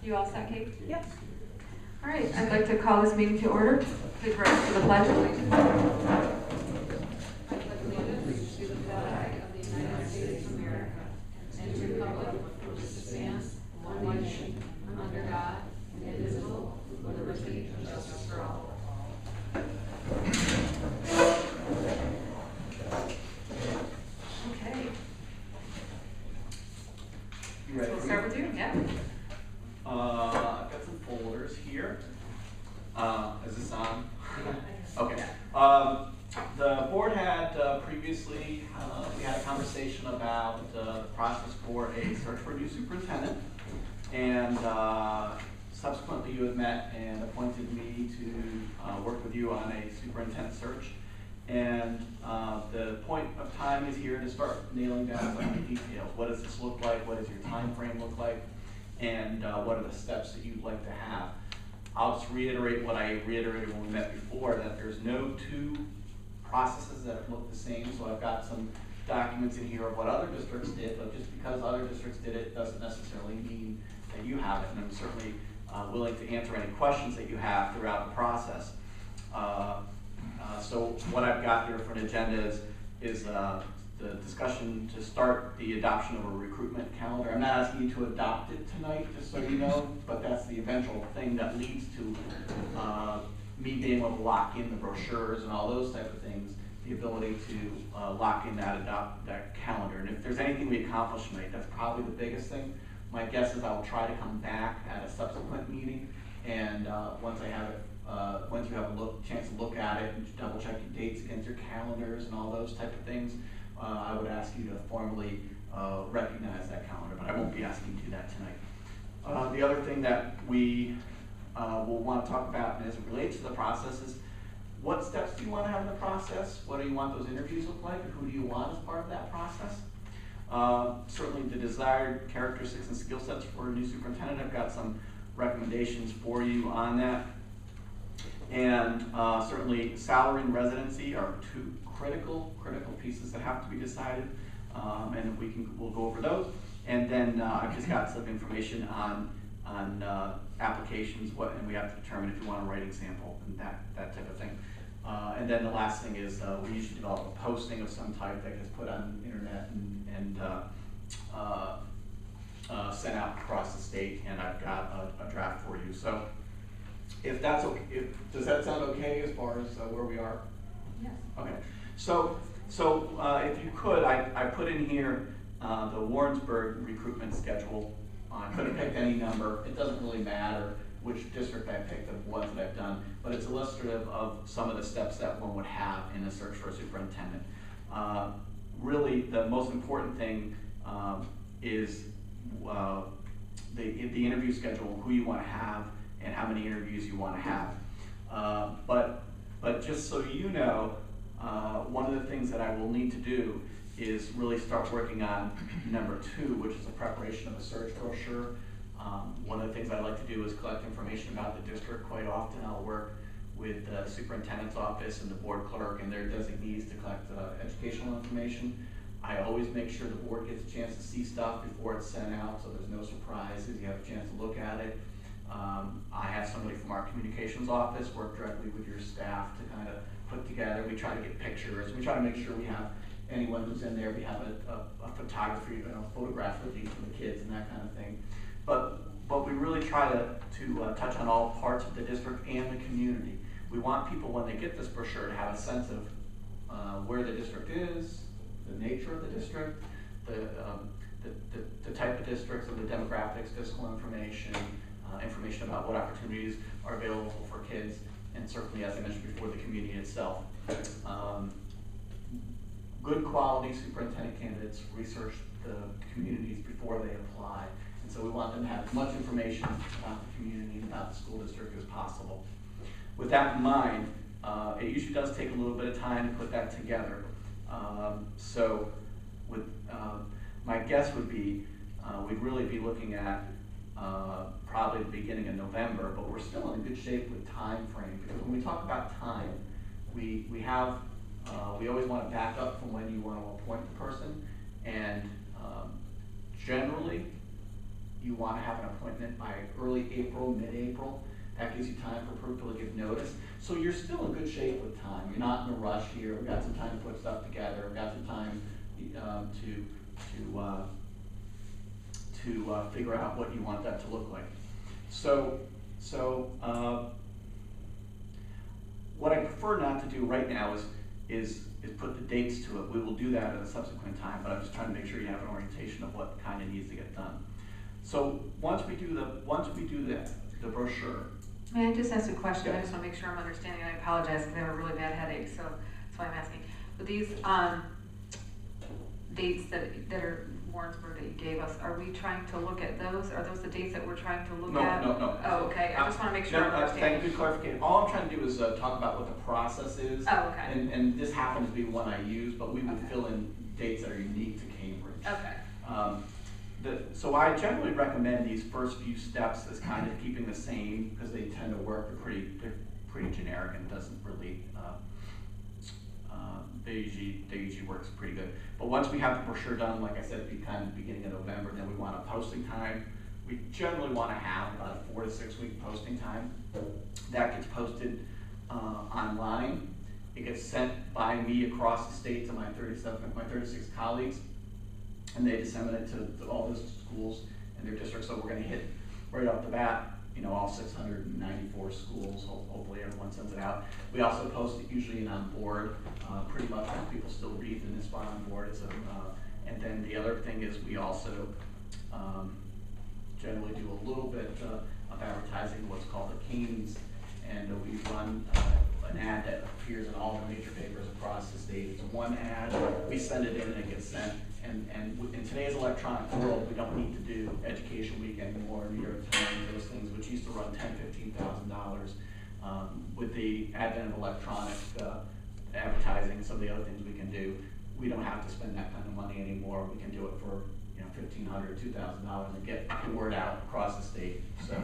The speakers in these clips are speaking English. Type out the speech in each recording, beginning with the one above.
You all set, Kate? Yes. All right, I'd like to call this meeting to order. Please rise for the pledge. I pledge allegiance to the flag of the United States of America and to the republic for which it stands, one nation, under God, indivisible, with liberty and justice for all. Okay. You ready? So we'll start with you, yeah. I've got some folders here. Is this on? Okay. The board had previously, we had a conversation about the process for a search for a new superintendent, and subsequently you had met and appointed me to work with you on a superintendent search. And the point of time is here to start nailing down some of the details. What does this look like? What does your time frame look like? And what are the steps that you'd like to have? I'll just reiterate what I reiterated when we met before, that there's no two processes that look the same. So I've got some documents in here of what other districts did, but just because other districts did it doesn't necessarily mean that you have it. And I'm certainly willing to answer any questions that you have throughout the process. So what I've got here for an agenda is the discussion to start the adoption of a recruitment calendar. I'm not asking you to adopt it tonight, just so you know, but that's the eventual thing that leads to me being able to lock in the brochures and all those type of things, the ability to lock in that calendar. And if there's anything we accomplish tonight, that's probably the biggest thing. My guess is I'll try to come back at a subsequent meeting, and once I have it, once you have a chance to look at it and double check your dates against your calendars and all those type of things, I would ask you to formally recognize that calendar, but I won't be asking you to do that tonight. The other thing that we will want to talk about as it relates to the process is what steps do you want to have in the process? What do you want those interviews look like? And who do you want as part of that process? Certainly the desired characteristics and skill sets for a new superintendent. I've got some recommendations for you on that. And certainly salary and residency are two critical pieces that have to be decided, and we'll go over those. And then I've just got some information on applications, and we have to determine if you want a writing sample and that type of thing. And then the last thing is we usually develop a posting of some type that gets put on the internet and sent out across the state. And I've got a draft for you. So if that's okay, does that sound okay as far as where we are? Yes. Okay. So if you could, I put in here the Warrensburg recruitment schedule. I could have picked any number. It doesn't really matter which district I picked, the ones that I've done, but it's illustrative of some of the steps that one would have in a search for a superintendent. Really, the most important thing is the interview schedule, who you want to have, and how many interviews you want to have. But just so you know, one of the things that I will need to do is really start working on number 2, which is the preparation of a search brochure. One of the things I like to do is collect information about the district. Quite often I'll work with the superintendent's office and the board clerk and their designees to collect educational information. I always make sure the board gets a chance to see stuff before it's sent out, so there's no surprises. You have a chance to look at it. I have somebody from our communications office work directly with your staff to kind of put together. We try to get pictures. We try to make sure we have anyone who's in there. We have a photography, photograph release for the kids and that kind of thing. But we really try to touch on all parts of the district and the community. We want people, when they get this brochure, to have a sense of where the district is, the nature of the district, the type of districts, and the demographics, fiscal information, information about what opportunities are available for kids, and certainly, as I mentioned before, the community itself. Good quality superintendent candidates research the communities before they apply. And so we want them to have as much information about the community and about the school district as possible. With that in mind, it usually does take a little bit of time to put that together. My guess would be we'd really be looking at probably the beginning of November, but we're still in good shape with time frame, because when we talk about time, we always want to back up from when you want to appoint the person, and generally you want to have an appointment by early April, mid-April. That gives you time for people to give notice. So you're still in good shape with time. You're not in a rush here. We've got some time to put stuff together. We've got some time to figure out what you want that to look like. So what I prefer not to do right now is put the dates to it. We will do that at a subsequent time, but I'm just trying to make sure you have an orientation of what kind of needs to get done. So once we do the brochure. May I just ask a question? Yeah. I just want to make sure I'm understanding, and I apologize because I have a really bad headache, so that's why I'm asking. But these dates that are Warrensburg that you gave us, are we trying to look at those? Are those the dates that we're trying to look at? No. Oh, okay. I just want to make sure I'm Thank understanding. you, clarification. All I'm trying to do is talk about what the process is. Oh, okay. And this happens to be one I use, but we would Okay. fill in dates that are unique to Cambridge. Okay. So I generally recommend these first few steps as kind of keeping the same, because they tend to work. They're pretty generic and doesn't really. They usually works pretty good. But once we have the brochure done, like I said, at the kind of beginning of November, then we want a posting time. We generally want to have about a 4 to 6 week posting time. That gets posted online. It gets sent by me across the state to my 36 colleagues, and they disseminate it to all those schools and their districts. So we're going to hit right off the bat, all 694 schools. Hopefully everyone sends it out. We also post it usually in on board, pretty much when people still read the NISPON on board. And then the other thing is we also generally do a little bit of advertising, what's called the Canes, and we run an ad that appears in all the major papers across the state. It's one ad, we send it in and it gets sent. And in today's electronic world, we don't need to do Education Week anymore, New York Times, those things, which used to run $10,000, $15,000. With the advent of electronic advertising and some of the other things we can do, we don't have to spend that kind of money anymore. We can do it for $1,500, $2,000 and get the word out across the state. So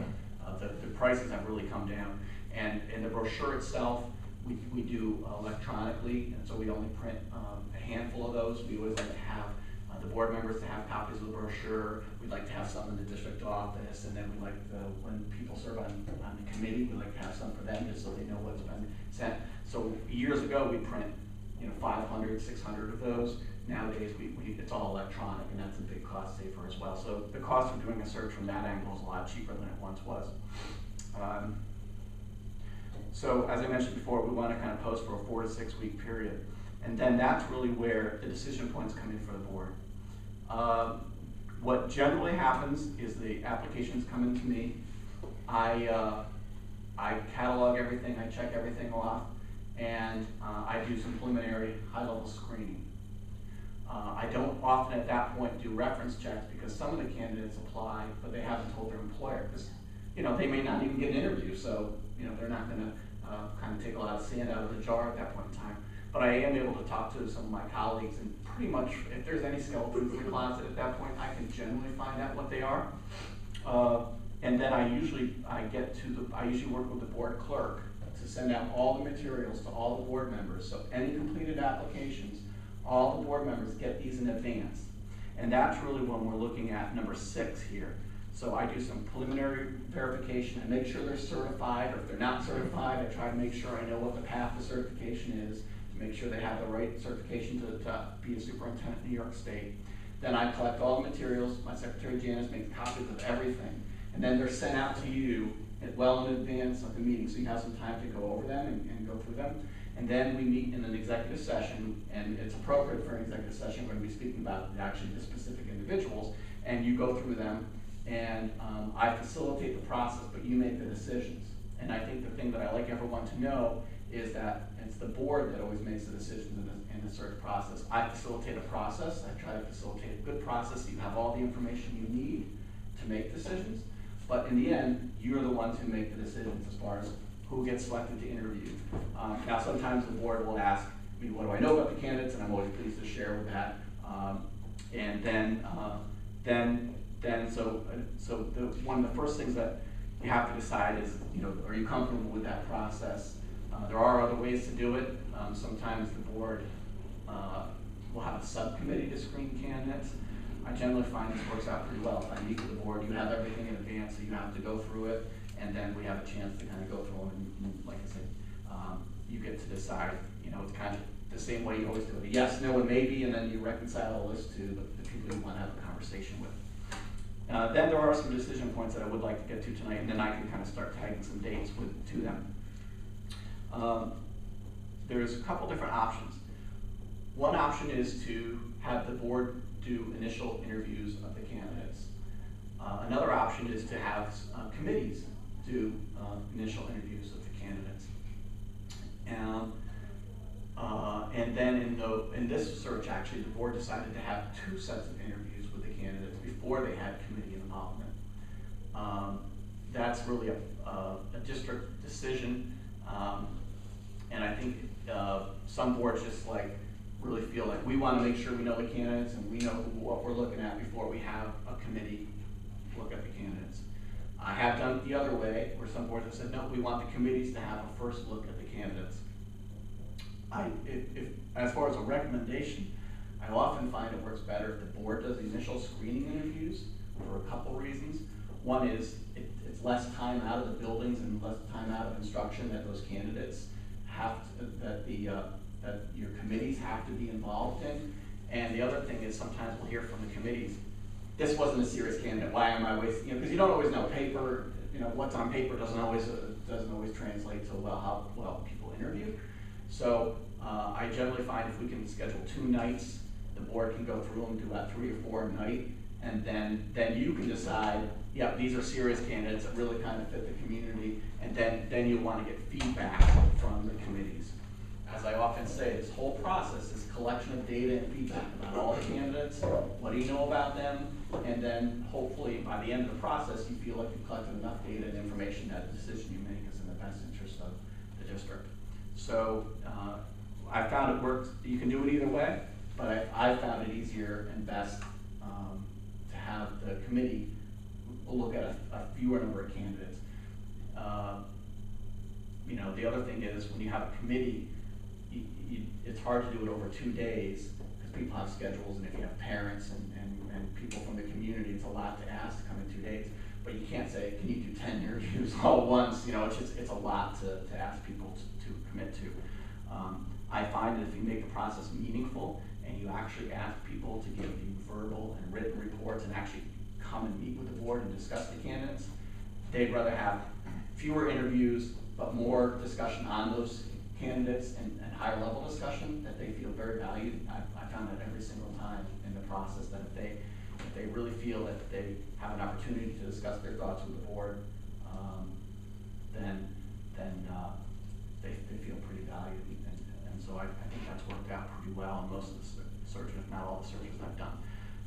the prices have really come down. And in the brochure itself, we do electronically, and so we only print a handful of those. We always like to have the board members to have copies of the brochure. We'd like to have some in the district office, and then we like when people serve on the committee, we like to have some for them just so they know what's been sent. So years ago, we print 500, 600 of those. Nowadays, it's all electronic, and that's a big cost saver as well. So the cost of doing a search from that angle is a lot cheaper than it once was. So as I mentioned before, we want to kind of post for a 4 to 6 week period. And then that's really where the decision points come in for the board. What generally happens is the applications come in to me. I catalog everything, I check everything off, and I do some preliminary high-level screening. I don't often at that point do reference checks because some of the candidates apply, but they haven't told their employer because they may not even get an interview, so they're not going to kind of take a lot of sand out of the jar at that point in time. But I am able to talk to some of my colleagues, and pretty much if there's any skeletons in the closet at that point, I can generally find out what they are. And then I usually work with the board clerk to send out all the materials to all the board members. So any completed applications, all the board members get these in advance. And that's really when we're looking at number 6 here. So I do some preliminary verification. I make sure they're certified, or if they're not certified, I try to make sure I know what the path to certification is, to make sure they have the right certification to be a superintendent in New York State. Then I collect all the materials. My secretary Janice makes copies of everything. And then they're sent out to you well in advance of the meeting, so you have some time to go over them and go through them. And then we meet in an executive session, and it's appropriate for an executive session. We're going to be speaking about actually the specific individuals, and you go through them. And I facilitate the process, but you make the decisions. And I think the thing that I like everyone to know is that it's the board that always makes the decisions in the search process. I facilitate a process. I try to facilitate a good process so you have all the information you need to make decisions. But in the end, you're the ones who make the decisions as far as who gets selected to interview. Now, sometimes the board will ask me, what do I know about the candidates? And I'm always pleased to share with that. So one of the first things that you have to decide is, are you comfortable with that process? There are other ways to do it. Sometimes the board will have a subcommittee to screen candidates. I generally find this works out pretty well. If I meet with the board, you have everything in advance, so you have to go through it, and then we have a chance to kind of go through them, and like I said, you get to decide, it's kind of the same way you always do it, a yes, no, and maybe, and then you reconcile the list to the people you want to have a conversation with. Then there are some decision points that I would like to get to tonight, and then I can kind of start tagging some dates to them. There's a couple different options. One option is to have the board do initial interviews of the candidates. Another option is to have committees do initial interviews of the candidates. And then in this search, actually, the board decided to have 2 sets of interviews with the candidates before they had committee involvement. That's really a district decision, and I think some boards just really feel like we want to make sure we know the candidates and we know what we're looking at before we have a committee look at the candidates. I have done it the other way, where some boards have said, no, we want the committees to have a first look at the candidates. As far as a recommendation, I often find it works better if the board does the initial screening interviews for a couple reasons. One is it's less time out of the buildings and less time out of instruction that those candidates have to, that your committees have to be involved in. And the other thing is sometimes we'll hear from the committees, this wasn't a serious candidate, why am I wasting, because you don't always know paper, what's on paper doesn't always translate to how well people interview. So I generally find if we can schedule 2 nights, the board can go through them, do about 3 or 4 a night, and then you can decide, yeah, these are serious candidates that really kind of fit the community, and then you want to get feedback from the committees. As I often say, this whole process is collection of data and feedback about all the candidates, what do you know about them, and then hopefully by the end of the process you feel like you've collected enough data and information that the decision you make is in the best interest of the district. So I found it works, you can do it either way, but I found it easier and best to have the committee look at a fewer number of candidates. The other thing is when you have a committee, it's hard to do it over 2 days because people have schedules, and if you have parents and people from the community, it's a lot to ask to come in 2 days. But you can't say, can you do 10 interviews all at once? It's a lot to ask people to commit to. I find that if you make the process meaningful and you actually ask people to give you verbal and written reports and actually come and meet with the board and discuss the candidates, they'd rather have fewer interviews but more discussion on those candidates and higher level discussion that they feel very valued. I found that every single time in the process that if they really feel that they have an opportunity to discuss their thoughts with the board, then they feel pretty valued. And so I think that's worked out pretty well in most of the searches, if not all the searches I've done.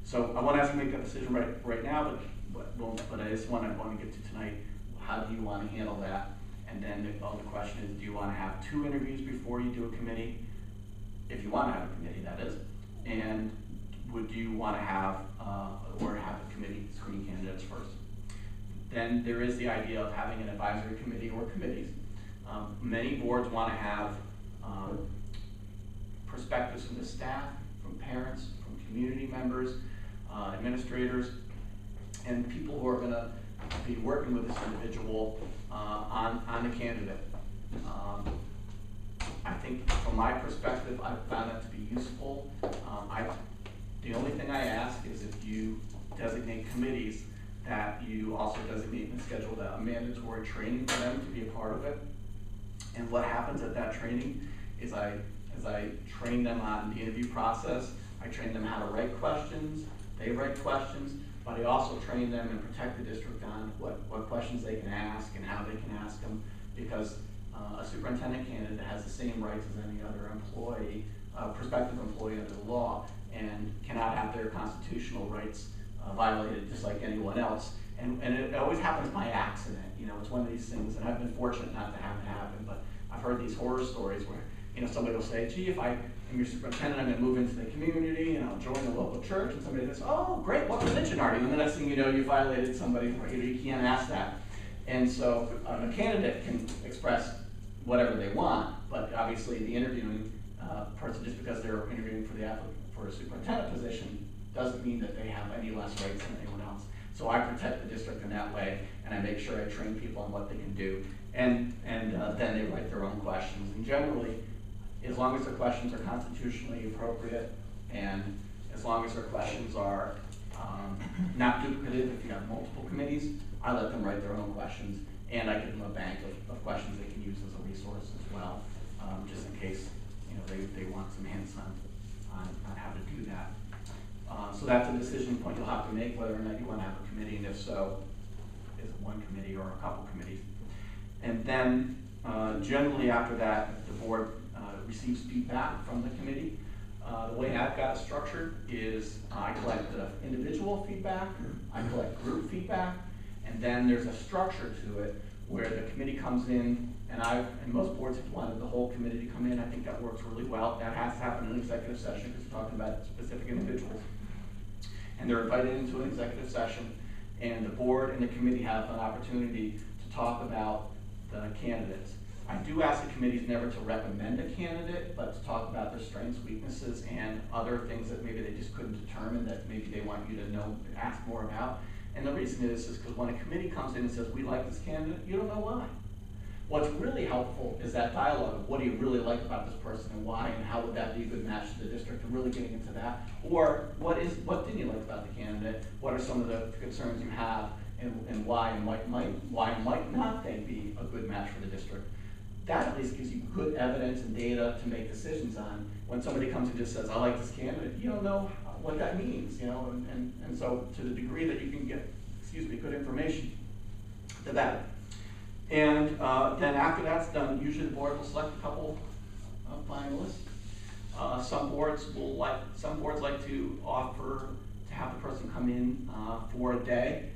So I want to ask you to make that decision right now, but I just want to get to tonight, how do you want to handle that? And then the question is, do you want to have 2 interviews before you do a committee? If you want to have a committee, that is. And would you want to have a committee screen candidates first? Then there is the idea of having an advisory committee or committees. Many boards want to have perspectives from the staff, from parents, from community members, administrators, and people who are going to be working with this individual on the candidate. I think from my perspective, I've found that to be useful. The only thing I ask is if you designate committees, that you also designate and schedule a mandatory training for them to be a part of it. And what happens at that training is as I train them on the interview process, I train them how to write questions, they write questions, but I also train them and protect the district on what questions they can ask and how they can ask them, because a superintendent candidate has the same rights as any other employee, prospective employee under the law, and cannot have their constitutional rights violated just like anyone else. And it always happens by accident. It's one of these things, and I've been fortunate not to have it happen, but I've heard these horror stories where somebody will say, gee, if I am your superintendent, I'm going to move into the community and I'll join the local church, and somebody says, oh, great, what religion are you? And the next thing you know, you violated somebody's right. You can't ask that. And so a candidate can express whatever they want, but obviously the interviewing person, just because they're interviewing for a superintendent position, doesn't mean that they have any less rights than anyone else. So I protect the district in that way, and I make sure I train people on what they can do, and then they write their own questions. And generally, as long as their questions are constitutionally appropriate, and as long as their questions are not duplicative, if you have multiple committees, I let them write their own questions, and I give them a bank of questions they can use as a resource as well, just in case they want some hints on how to do that. So that's a decision point you'll have to make, whether or not you want to have a committee, and if so, is it one committee or a couple committees? And then generally after that, the board receives feedback from the committee. The way I've got it structured is I collect the individual feedback, I collect group feedback, and then there's a structure to it where the committee comes in, and most boards have wanted the whole committee to come in. I think that works really well. That has to happen in an executive session because we're talking about specific individuals. And they're invited into an executive session, and the board and the committee have an opportunity to talk about the candidates. I do ask the committees never to recommend a candidate, but to talk about their strengths, weaknesses, and other things that maybe they just couldn't determine that maybe they want you to know, ask more about. And the reason is because when a committee comes in and says, we like this candidate, you don't know why. What's really helpful is that dialogue of what do you really like about this person and why, and how would that be a good match to the district, and really getting into that. Or what didn't you like about the candidate? What are some of the concerns you have, and why might not they be a good match for the district? That at least gives you good evidence and data to make decisions on. When somebody comes and just says, I like this candidate, you don't know what that means, and so to the degree that you can get, good information, the better. And then after that's done, usually the board will select a couple of finalists. Some boards like to offer to have the person come in for a day.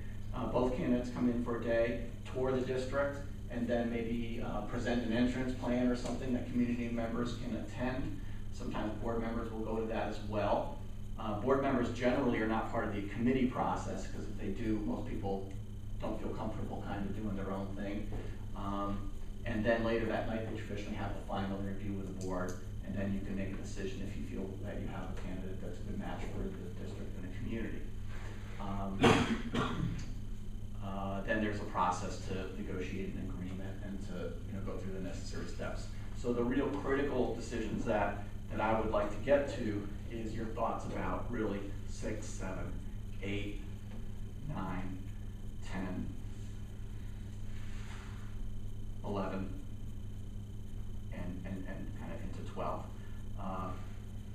Both candidates come in for a day, tour the district, and then maybe present an entrance plan or something that community members can attend. Sometimes board members will go to that as well. Board members generally are not part of the committee process, because if they do, most people don't feel comfortable kind of doing their own thing. And then later that night, they traditionally have the final interview with the board, and then you can make a decision if you feel that you have a candidate that's a good match for the district and the community. Then there's a process to negotiate an agreement and to go through the necessary steps. So the real critical decisions that I would like to get to is your thoughts about really 6, 7, 8, 9, 10, 11, and kind of into 12.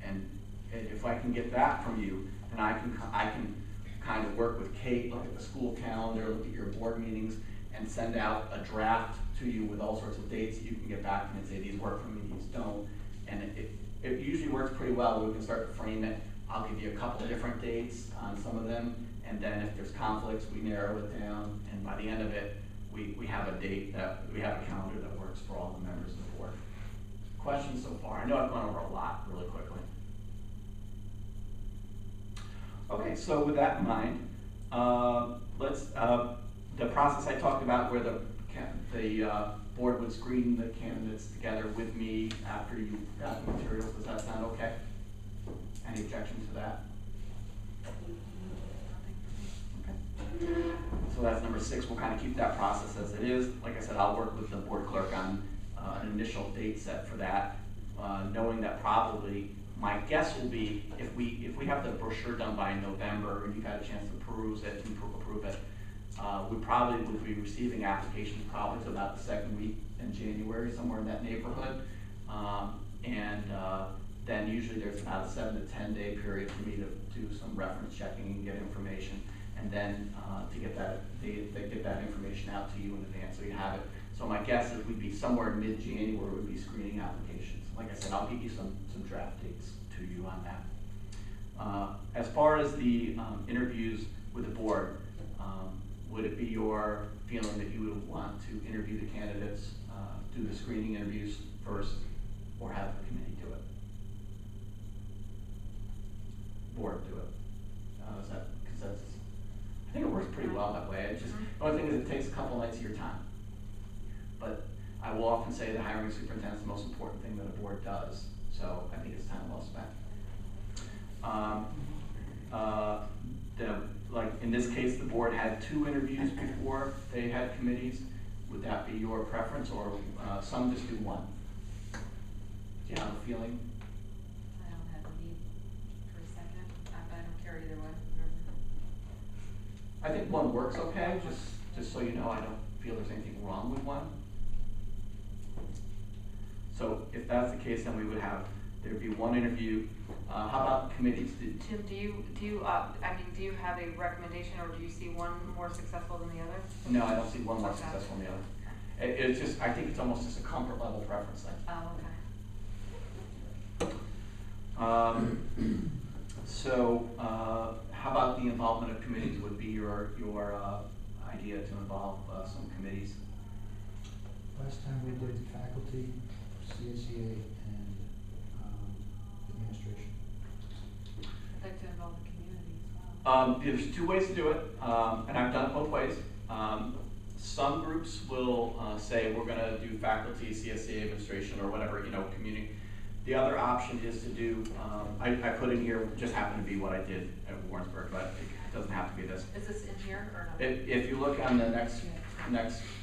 And if I can get that from you, then I can kind of work with Kate, look at the school calendar, look at your board meetings, and send out a draft to you with all sorts of dates that you can get back to me and say, these work for me, these don't. And it usually works pretty well. We can start to frame it. I'll give you a couple of different dates on some of them, and then if there's conflicts, we narrow it down, and by the end of it, we have a date we have a calendar that works for all the members of the board. Questions so far? I know I've gone over a lot really quickly. Okay, so with that in mind, the process I talked about where the board would screen the candidates together with me after you got the materials, does that sound okay? Any objections to that? Okay. So that's number 6. We'll kind of keep that process as it is. Like I said, I'll work with the board clerk on an initial date set for that, knowing that probably my guess will be if we have the brochure done by November and you've had a chance to peruse it and approve it, we probably would be receiving applications probably to about the 2nd week in January, somewhere in that neighborhood. Then usually there's about a 7 to 10 day period for me to do some reference checking and get information, and then to get that information out to you in advance so you have it. So my guess is we'd be somewhere in mid-January we'd be screening applications. Like I said, I'll give you some draft dates to you on that. As far as the interviews with the board, would it be your feeling that you would want to interview the candidates, do the screening interviews first, or have the committee do it? Board do it. Is that consensus? I think it works pretty well that way. It's just, the only thing is it takes a couple nights of your time. But I will often say the hiring superintendent is the most important thing that a board does. So I think it's time well spent. like in this case, the board had 2 interviews before they had committees. Would that be your preference, or some just do 1? Do you have a feeling? I don't have a need for a second. I don't care either way. I think 1 works okay, just so you know, I don't feel there's anything wrong with 1. So if that's the case, then we would have, there'd be 1 interview. How about committees? Tim, do you have a recommendation, or do you see one more successful than the other? No, I don't see one more successful than the other. It's just, I think it's almost just a comfort level preference thing. Oh, okay. So, how about the involvement of committees would be your idea to involve some committees? Last time we did faculty, CSEA, and administration. I'd like to involve the community as well. There's 2 ways to do it, and I've done it both ways. Some groups will say we're going to do faculty, CSEA, administration, or whatever, community. The other option is to do, I put in here, just happened to be what I did at Warrensburg, but it doesn't have to be this. Is this in here or not? If you look on the next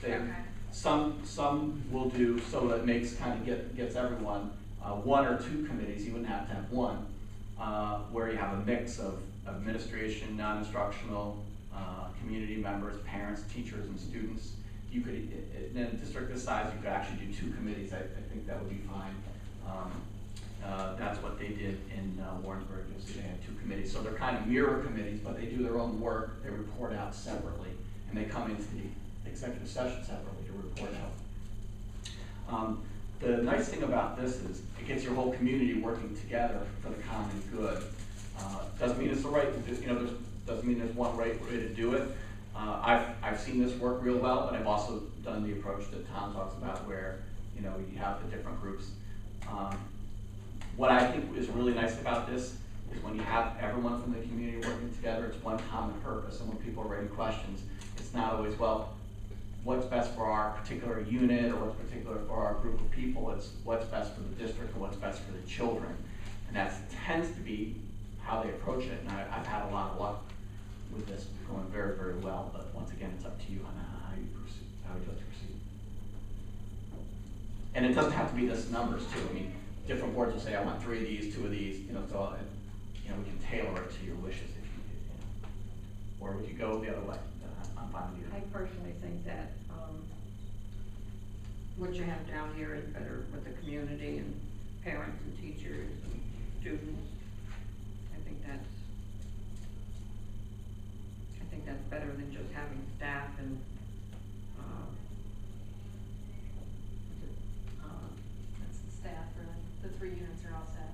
thing, Okay. some will do, so that makes kind of gets everyone 1 or 2 committees. You wouldn't have to have 1, where you have a mix of administration, non-instructional, community members, parents, teachers, and students. You could, in a district this size, you could actually do 2 committees. I think that would be fine. That's what they did in Warrensburg. You'll see they had 2 committees. So they're kind of mirror committees, but they do their own work. They report out separately, and they come into the executive session separately to report out. The nice thing about this is it gets your whole community working together for the common good. Doesn't mean it's the right, doesn't mean there's one right way to do it. I've seen this work real well, but I've also done the approach that Tom talks about, where you have the different groups. What I think is really nice about this is when you have everyone from the community working together, it's one common purpose. And when people are writing questions, it's not always, well, what's best for our particular unit or what's particular for our group of people. It's what's best for the district and what's best for the children. And that tends to be how they approach it. And I've had a lot of luck with this going very, very well. But once again, it's up to you on how you like to proceed. And it doesn't have to be this numbers too. I mean, different boards will say, I want 3 of these, 2 of these, so we can tailor it to your wishes if you did, Or would you go the other way? I'm fine with you. I personally think that what you have down here is better with the community and parents and teachers and students. I think that's better than just having staff and That's staff, really. The 3 units are all staff.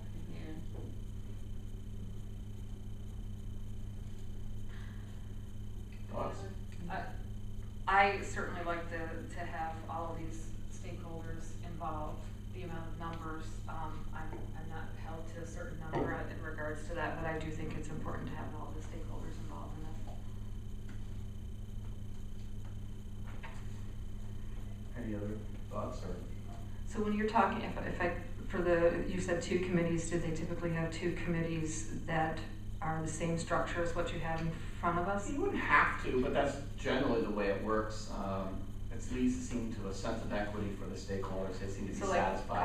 Thoughts? I certainly like to have all of these stakeholders involved. The amount of numbers, I'm not held to a certain number in regards to that, but I do think it's important to have all the stakeholders involved in this. Any other thoughts or? So when you're talking, you said 2 committees, do they typically have 2 committees that are the same structure as what you have in front of us? You wouldn't have to, but that's generally the way it works. It leads to a sense of equity for the stakeholders. They seem to be satisfied. So like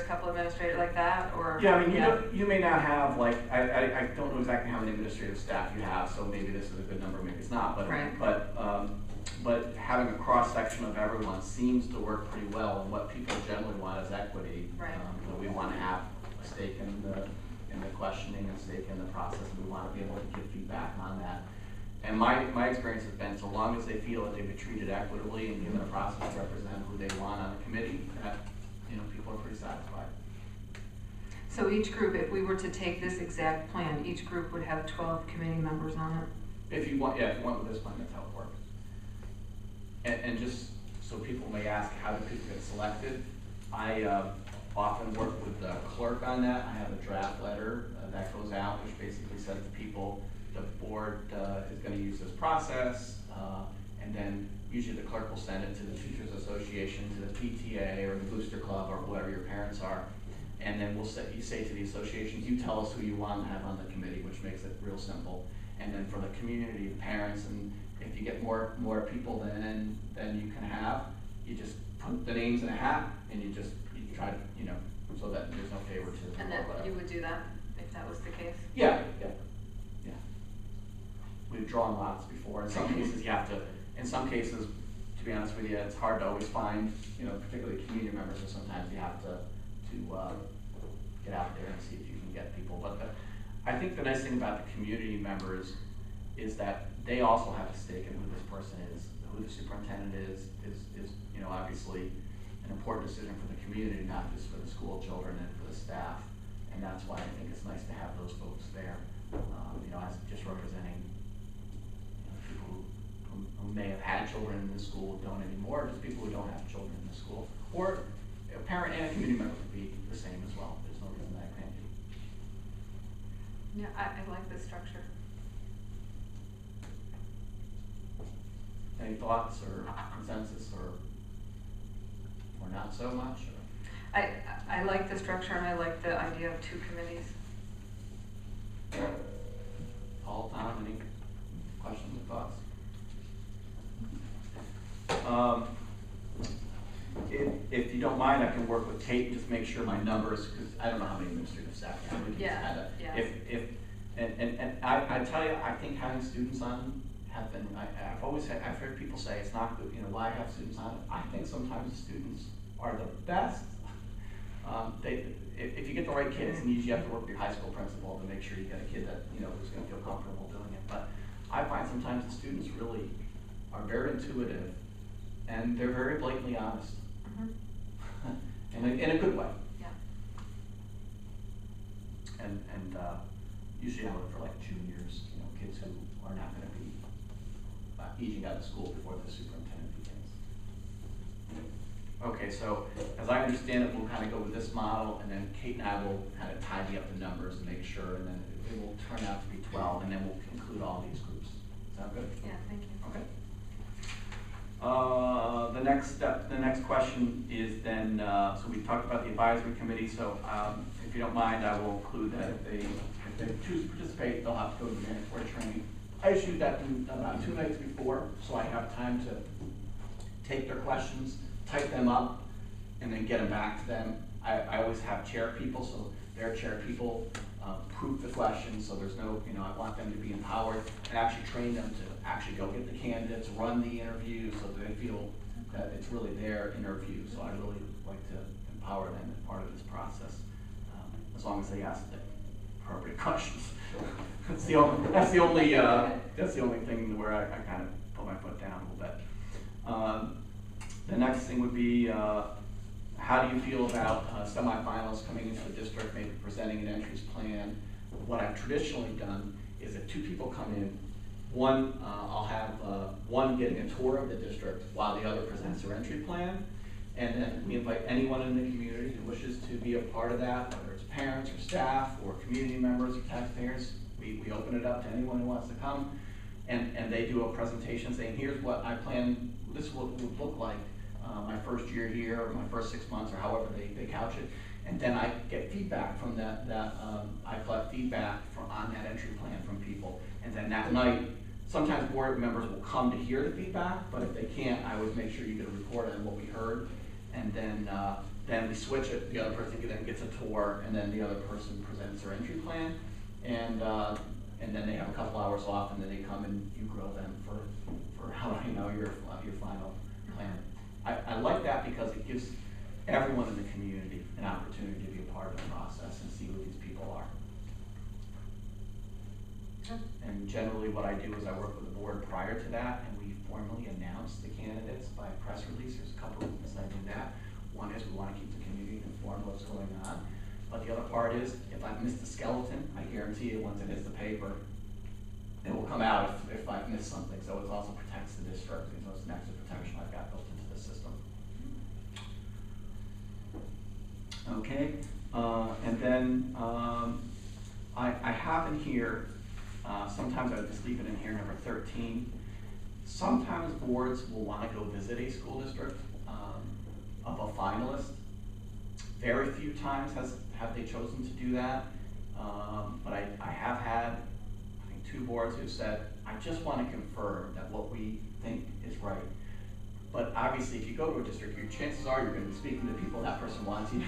couple administrators like that, or? Yeah, I mean, you may not have, I don't know exactly how many administrative staff you have, so maybe this is a good number, maybe it's not, but, right. but having a cross-section of everyone seems to work pretty well, and what people generally want is equity. Right. We want to have a stake in the questioning, a stake in the process, and we want to be able to give feedback on that. And my experience has been, so long as they feel that they've been treated equitably and given a process to represent who they want on the committee, that people are pretty satisfied. So each group, if we were to take this exact plan, each group would have 12 committee members on it? If you want with this plan, that's how it works. And just so people may ask, how do people get selected? I often work with the clerk on that. I have a draft letter that goes out, which basically says to people, the board is going to use this process, and then usually the clerk will send it to the Teachers Association, to the PTA or the Booster Club or whoever your parents are, And then you say to the associations, you tell us who you want to have on the committee, which makes it real simple. And then for the community, the parents, and if you get more people than you can have, you just put the names in a hat and you try to, so that there's no favoritism And or then whatever. you would do that if that was the case? Yeah. We've drawn lots before. In some cases, to be honest with you, it's hard to always find, particularly community members, so sometimes you have to get out there and see if you can get people. But I think the nice thing about the community members is that they also have a stake in who this person is, who the superintendent is obviously an important decision for the community, not just for the school children and for the staff. And that's why I think it's nice to have those folks there, as just representing people who may have had children in the school, don't anymore, just people who don't have children in the school, or a parent and a community member could be the same as well. There's no reason that can't be. Yeah, I like this structure. Any thoughts or consensus or not so much? Or? I like the structure and I like the idea of 2 committees. Paul, Tom, any questions or thoughts? If you don't mind, I can work with Kate and just make sure my numbers, because I don't know how many administrative staff we have. We can just and I tell you, I think having students on have been, I've heard people say it's not good, why have students on? I think sometimes the students are the best. If you get the right kids, and usually you have to work with your high school principal to make sure you get a kid that, who's gonna feel comfortable doing it. But I find sometimes the students really are very intuitive and they're very blatantly honest. In a good way. Yeah. And usually I look for like juniors, kids who are not gonna be aging out of school before the superintendent begins. Okay, so as I understand it, we'll kind of go with this model, and then Kate and I will kind of tidy up the numbers and make sure, and then it will turn out to be 12, and then we'll include all these groups. Sound good? Yeah, thank you. Okay. The next question is then, so we talked about the advisory committee, so if you don't mind, I will include that if they choose to participate, they'll have to go to the mandatory training. I issued that about 2 nights before, so I have time to take their questions, type them up, and then get them back to them. I always have chair people, so their chair people proof the questions, so there's no, I want them to be empowered and actually train them to actually go get the candidates, run the interview, so that they feel that it's really their interview. So I really like to empower them as part of this process, as long as they ask the appropriate questions. That's the only thing where I kind of put my foot down a little bit. The next thing would be, how do you feel about semifinals coming into the district, maybe presenting an entries plan? What I've traditionally done is if 2 people come in, one, I'll have one getting a tour of the district while the other presents their entry plan. And then we invite anyone in the community who wishes to be a part of that, whether it's parents or staff or community members or taxpayers. We open it up to anyone who wants to come, and they do a presentation saying, here's what I plan, this is what it would look like my first year here, or my first 6 months, or however they couch it. And then I get feedback from I collect feedback on that entry plan from people. And then that night, sometimes board members will come to hear the feedback, but if they can't, I always make sure you get a report on what we heard. And then we switch it, the other person then gets a tour, and then the other person presents their entry plan. And then they have a couple hours off, and then they come and you grill them for how your final plan. I like that because it gives everyone in the community an opportunity to be a part of the process and see who these people are. And generally what I do is I work with the board prior to that, and we formally announce the candidates by press release. There's a couple of reasons I do that. One is we want to keep the community informed of what's going on. But the other part is, if I've missed a skeleton, I guarantee you once it hits the paper, it will come out if I've missed something. So it also protects the district. So it's an extra protection I've got built into the system. Okay, and then I have in here, sometimes I just leave it in here, number 13. Sometimes boards will want to go visit a school district of a finalist. Very few times have they chosen to do that, but I have had, I think, 2 boards who said, I just want to confirm that what we think is right. But obviously, if you go to a district, your chances are you're going to be speaking to people that person wants you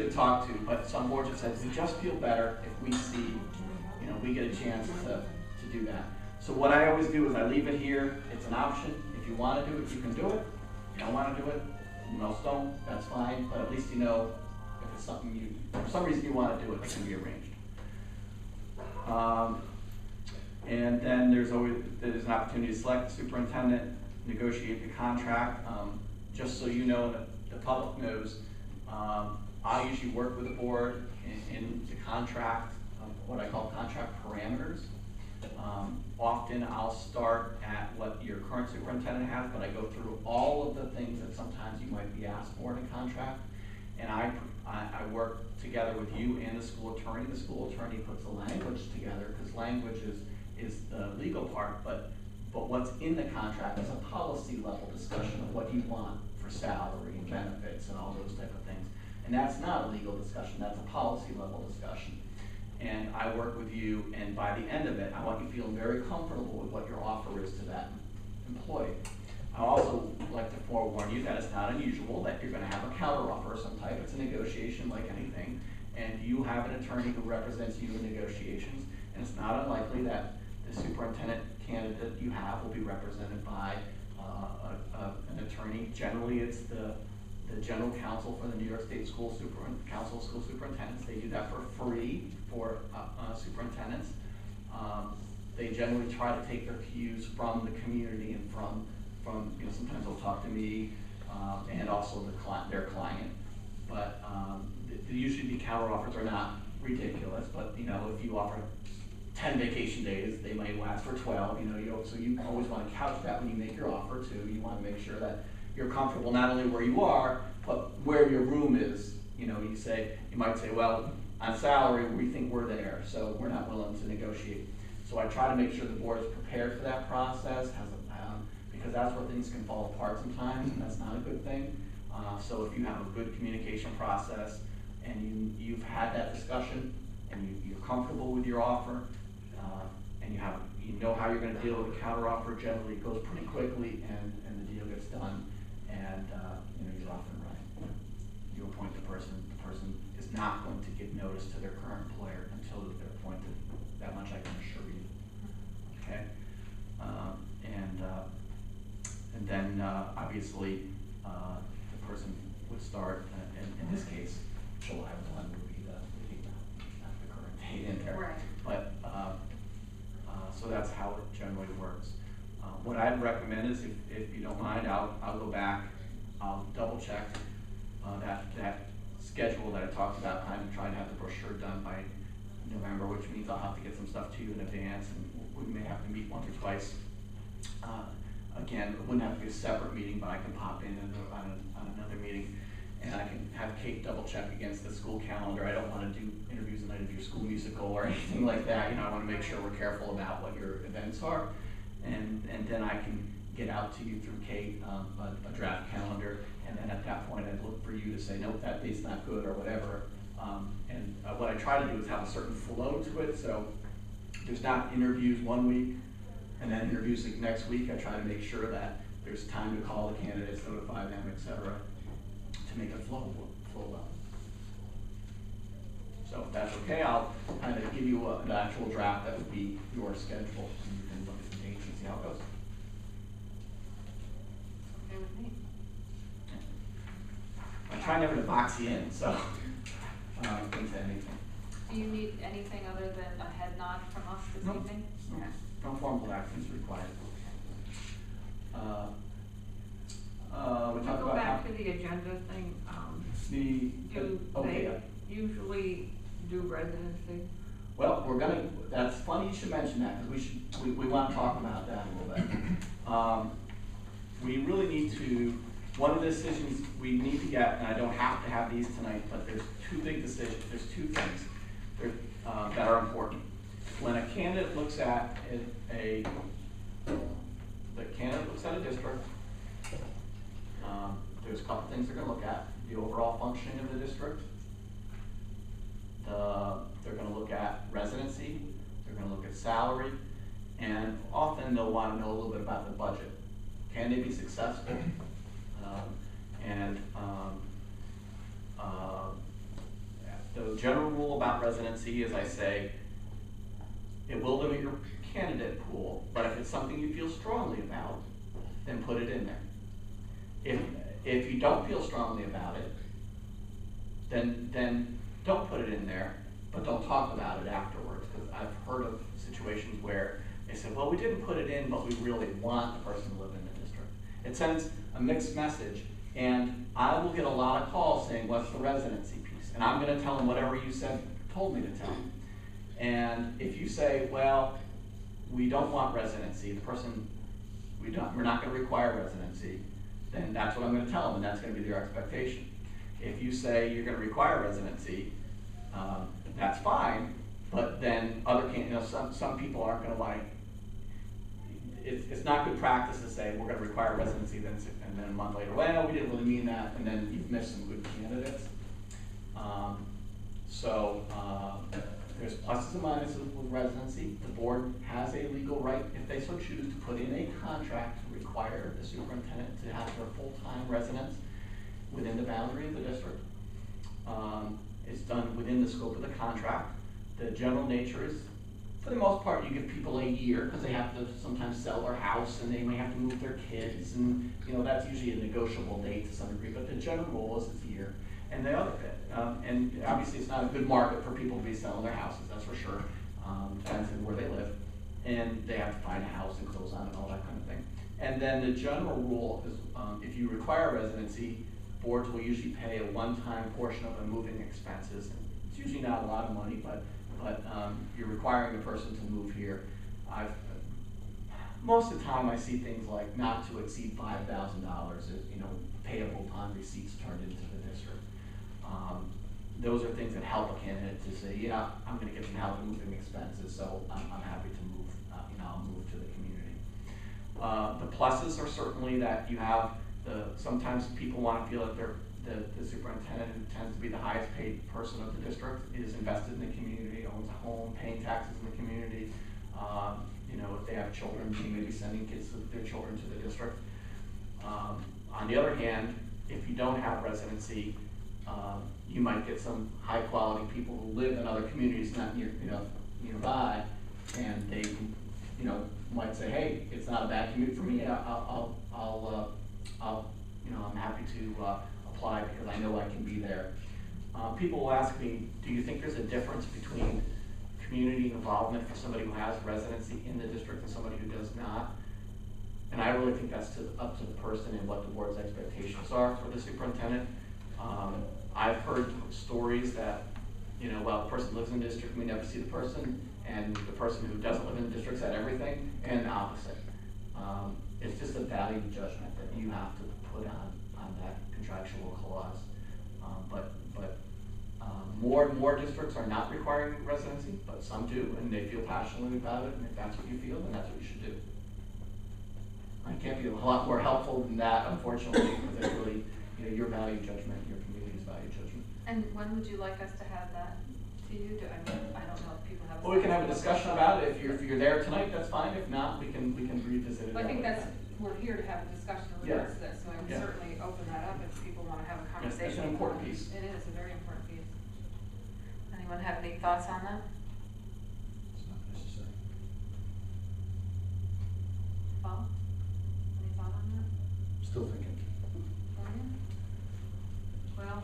to talk to. But some boards have said, we just feel better if we see, we get a chance to do that. So what I always do is I leave it here. It's an option. If you want to do it, you can do it. If you don't want to do it, most don't. That's fine. But at least you know if it's something for some reason you want to do it, it can be arranged. And then there's an opportunity to select the superintendent, negotiate the contract. Just so you know, the public knows, I usually work with the board in the contract, what I call contract parameters. Often I'll start at what your current superintendent has, but I go through all of the things that sometimes you might be asked for in a contract. And I work together with you and the school attorney. The school attorney puts the language together, because language is the legal part, but what's in the contract is a policy level discussion of what you want for salary and benefits and all those type of things. And that's not a legal discussion, that's a policy level discussion. And I work with you, and by the end of it, I want you feeling very comfortable with what your offer is to that employee. I also like to forewarn you that it's not unusual that you're going to have a counteroffer of some type. It's a negotiation like anything, and you have an attorney who represents you in negotiations, and it's not unlikely that the superintendent candidate you have will be represented by an attorney. Generally, it's the general counsel for the New York State Council of School Superintendents. They do that for free for superintendents. They generally try to take their cues from the community and from sometimes they'll talk to me and also their client. But usually the counteroffers are not ridiculous. But if you offer 10 vacation days, they might ask for 12. So you always want to couch that when you make your offer too. You want to make sure that you're comfortable not only where you are, but where your room is. You might say, well, on salary, we think we're there, so we're not willing to negotiate. So I try to make sure the board is prepared for that process, because that's where things can fall apart sometimes, and that's not a good thing. So if you have a good communication process and you've had that discussion and you're comfortable with your offer, and you know how you're going to deal with the counteroffer, generally it goes pretty quickly and the deal gets done, and you're off and running. You appoint the person is not going to give notice to their current employer until they're appointed. That much I can assure you. Okay? And then obviously the person would start, in this case, July 1 would be not the current date in there. Right. But so that's how it generally works. What I'd recommend is, if you don't mind, I'll go back, I'll double check that schedule that I talked about, kind of trying to have the brochure done by November, which means I'll have to get some stuff to you in advance, and we may have to meet once or twice. Again, it wouldn't have to be a separate meeting, but I can pop in on another meeting, and I can have Kate double check against the school calendar. I don't want to do interviews the night of your school musical or anything like that. I want to make sure we're careful about what your events are, and then I can get out to you through Kate a draft calendar, and then at that point I'd look for you to say, nope, that date's not good or whatever. And what I try to do is have a certain flow to it, so there's not interviews one week and then interviews the next week. I try to make sure that there's time to call the candidates, notify them, etc., to make it flow well. So if that's okay, I'll kind of give you an actual draft that would be your schedule, and you can look at the dates and see how it goes. Okay with me. I try never to box you in, so into anything. Do you need anything other than a head nod from us this Nope. evening? No, Okay. no formal actions required. We Would you talked go about back to the agenda thing? Do okay. they usually do residency? Well, that's funny you should mention that, because we want to talk about that a little bit. We really need to, one of the decisions we need to get, and I don't have to have these tonight, but there's two big decisions, there's two things that are important. When a candidate looks at a district, there's a couple things they're going to look at. the overall functioning of the district. They're gonna look at residency, they're gonna look at salary, and often they'll wanna know a little bit about the budget. Can they be successful? The general rule about residency is I say, it will limit your candidate pool, but if it's something you feel strongly about, then put it in there. If you don't feel strongly about it, then don't put it in there, but don't talk about it afterwards, because I've heard of situations where they said, well, we didn't put it in, but we really want the person to live in the district. It sends a mixed message, and I will get a lot of calls saying, what's the residency piece? And I'm gonna tell them whatever you told me to tell them. And if you say, well, we don't want residency, we're not gonna require residency, then that's what I'm gonna tell them, and that's gonna be their expectation. If you say you're gonna require residency, that's fine, but then some people aren't gonna want to. It's not good practice to say we're gonna require residency, and then a month later, well, we didn't really mean that, and then you've missed some good candidates. There's pluses and minuses with residency. The board has a legal right, if they so choose, to put in a contract to require the superintendent to have their full-time residence within the boundary of the district. It's done within the scope of the contract. The general nature is, for the most part, you give people a year, because they have to sometimes sell their house and they may have to move their kids, and that's usually a negotiable date to some degree, but the general rule is it's a year. And the other bit, and obviously it's not a good market for people to be selling their houses, that's for sure. Depends on where they live. And they have to find a house and close on it and all that kind of thing. And then the general rule is, if you require residency, boards will usually pay a one-time portion of the moving expenses. It's usually not a lot of money, but you're requiring the person to move here. Most of the time I see things like not to exceed $5,000 payable upon receipts turned into the district. Those are things that help a candidate to say, yeah, I'm going to get some help in moving expenses, so I'm happy to move. I'll move to the community. The pluses are certainly that you have sometimes people want to feel that the superintendent, who tends to be the highest paid person of the district, is invested in the community, owns a home, paying taxes in the community. If they have children, they may be sending their children to the district. On the other hand, if you don't have residency, you might get some high quality people who live in other communities not nearby, and they might say, hey, it's not a bad commute for me. I'm happy to apply because I know I can be there. People will ask me, do you think there's a difference between community involvement for somebody who has residency in the district and somebody who does not? And I really think that's up to the person and what the board's expectations are for the superintendent. I've heard stories that, the person lives in the district, we never see the person, and the person who doesn't live in the district's at everything, and the opposite. It's just a value judgment that you have to put on that contractual clause. More and more districts are not requiring residency, but some do, and they feel passionately about it, and if that's what you feel, then that's what you should do. I can't be a lot more helpful than that, unfortunately, because it's really your value judgment, your community's value judgment. And when would you like us to have that to you? I don't know if people have. Well, we can have a discussion about it. If you're there tonight, that's fine. If not, we can revisit it. Well, I think we're here to have a discussion in regards to this, so I would certainly open that up if people want to have a conversation. It's an important piece. It is a very important piece. Anyone have any thoughts on that? It's not necessary. Paul? Any thought on that? Still thinking. Brian? Well,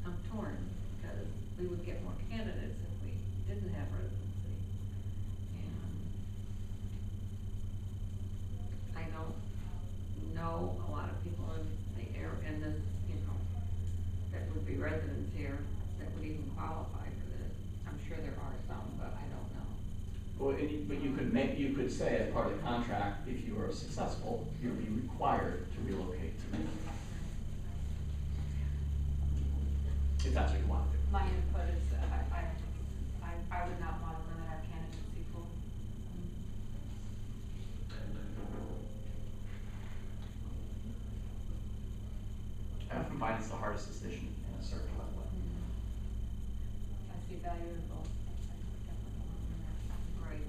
I'm torn, because we would get more candidates if we didn't have residency. And I don't know a lot of people in the area, that would be residents here, that would even qualify for this. I'm sure there are some, but I don't know. Well, but you could say as part of the contract, if you are successful, you'll be required to relocate to Maine. If that's what you want to do. My input is that I would not want to limit our candidacy pool. From find it's the hardest decision in a circular way. I see value in both. Right.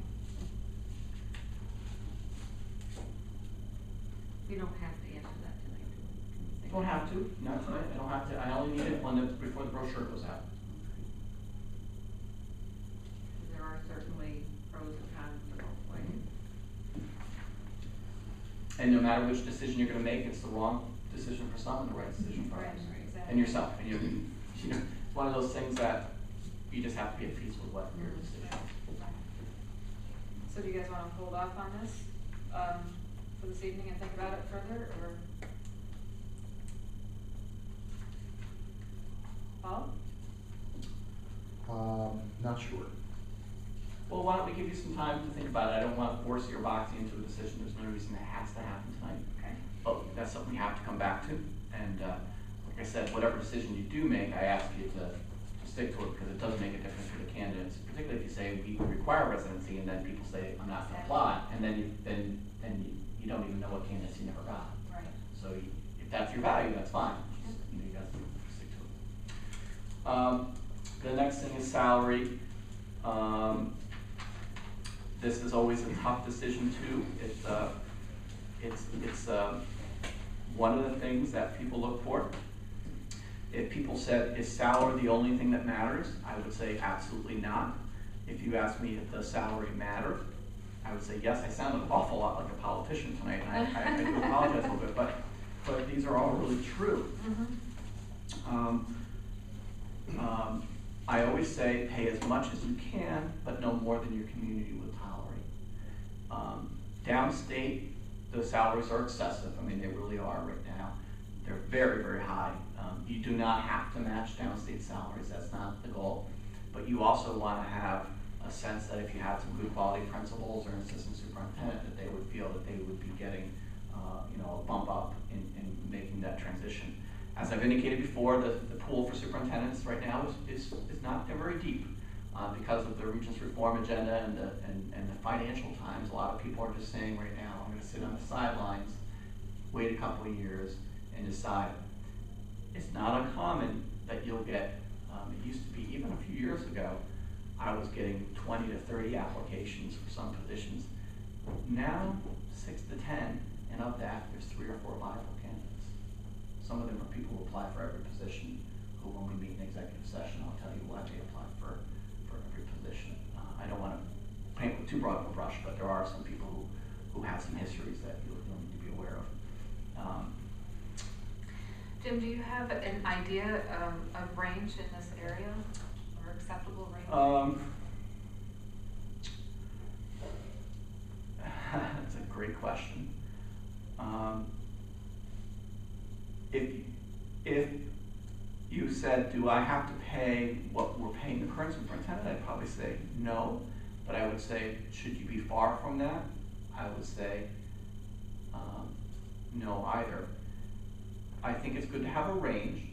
We don't have to answer that tonight, do we? Can we say Don't that? have to, not tonight, I don't have to, I only need it before the brochure goes out. There are certainly pros and cons to both ways. And no matter which decision you're gonna make, it's the wrong decision for some and the right decision for others. Right, exactly. And yourself, and you know, it's one of those things that you just have to be at peace with what your decision is. So do you guys wanna hold off on this, for this evening and think about it further, or? Paul? Not sure. Well, why don't we give you some time to think about it? I don't wanna force you or box you into a decision, there's no reason it has to happen tonight. Okay. But that's something we have to come back to, and, like I said, whatever decision you do make, I ask you to stick to it, because it does make a difference for the candidates, particularly if you say we require residency, and then people say, I'm not gonna apply, and then you don't even know what candidates you never got. Right. So if that's your value, that's fine, just, you know, you guys stick to it. The next thing is salary. This is always a tough decision too. It's one of the things that people look for. If people said, is salary the only thing that matters? I would say absolutely not. If you ask me if the salary matter, I would say yes. I sound an awful lot like a politician tonight, and I do apologize a little bit, but these are all really true. I always say pay as much as you can, but no more than your community would tolerate. Downstate, the salaries are excessive. I mean, they really are right now. They're very, very high. You do not have to match downstate salaries. That's not the goal. But you also want to have a sense that if you had some good quality principals or an assistant superintendent, that they would feel that they would be getting, you know, a bump up in making that transition. As I've indicated before, the pool for superintendents right now is not very deep because of the Regents reform agenda and the financial times. A lot of people are just saying right now, I'm going to sit on the sidelines, wait a couple of years, and decide. It's not uncommon that you'll get, it used to be even a few years ago, I was getting 20 to 30 applications for some positions. Now, 6 to 10, and of that, there's 3 or 4 viable candidates. Some of them are people who apply for every position, who when we meet in executive session, I'll tell you why they apply for every position. I don't want to paint with too broad of a brush, but there are some people who have some histories that you'll need to be aware of. Jim, do you have an idea of range in this area, or acceptable range? That's a great question. If you said, do I have to pay what we're paying the current superintendent, I'd probably say no. But I would say, should you be far from that? I would say no either. I think it's good to have a range,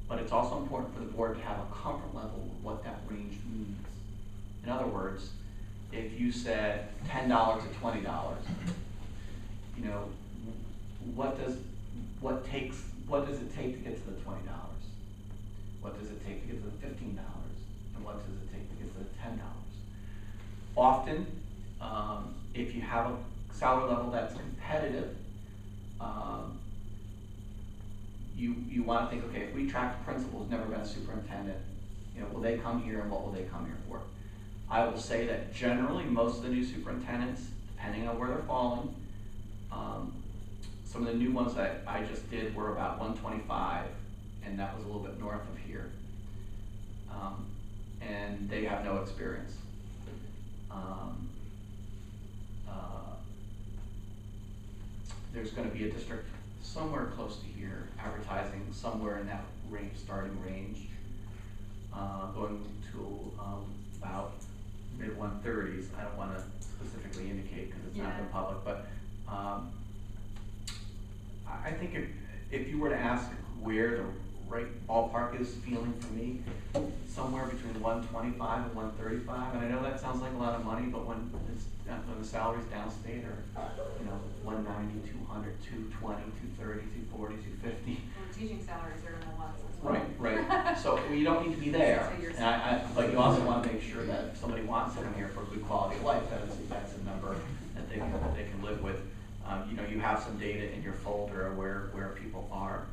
but it's also important for the board to have a comfort level with what that range means. In other words, if you said $10 to $20, you know, what does it take to get to the $20? What does it take to get to the $15? And what does it take to get to the $10? Often, if you have a salary level that's competitive, you want to think, okay, if we attract a principal who's never been a superintendent, you know, will they come here and what will they come here for? I will say that generally most of the new superintendents, depending on where they're falling, some of the new ones that I just did were about 125, and that was a little bit north of here. And they have no experience. There's going to be a district somewhere close to here, advertising somewhere in that range, starting range, going to about mid-130s. I don't want to specifically indicate because it's not in the public, but I think if you were to ask where the right ballpark is feeling for me, somewhere between 125 and 135. And I know that sounds like a lot of money, but when the salaries downstate are, you know, 190, 200, 220, 230, 240, 250. teaching salaries are gonna want as well. Right. So you don't need to be there. So you're And but you also want to make sure that if somebody wants to come here for a good quality of life, that's a number that they can live with. You know, you have some data in your folder where people are.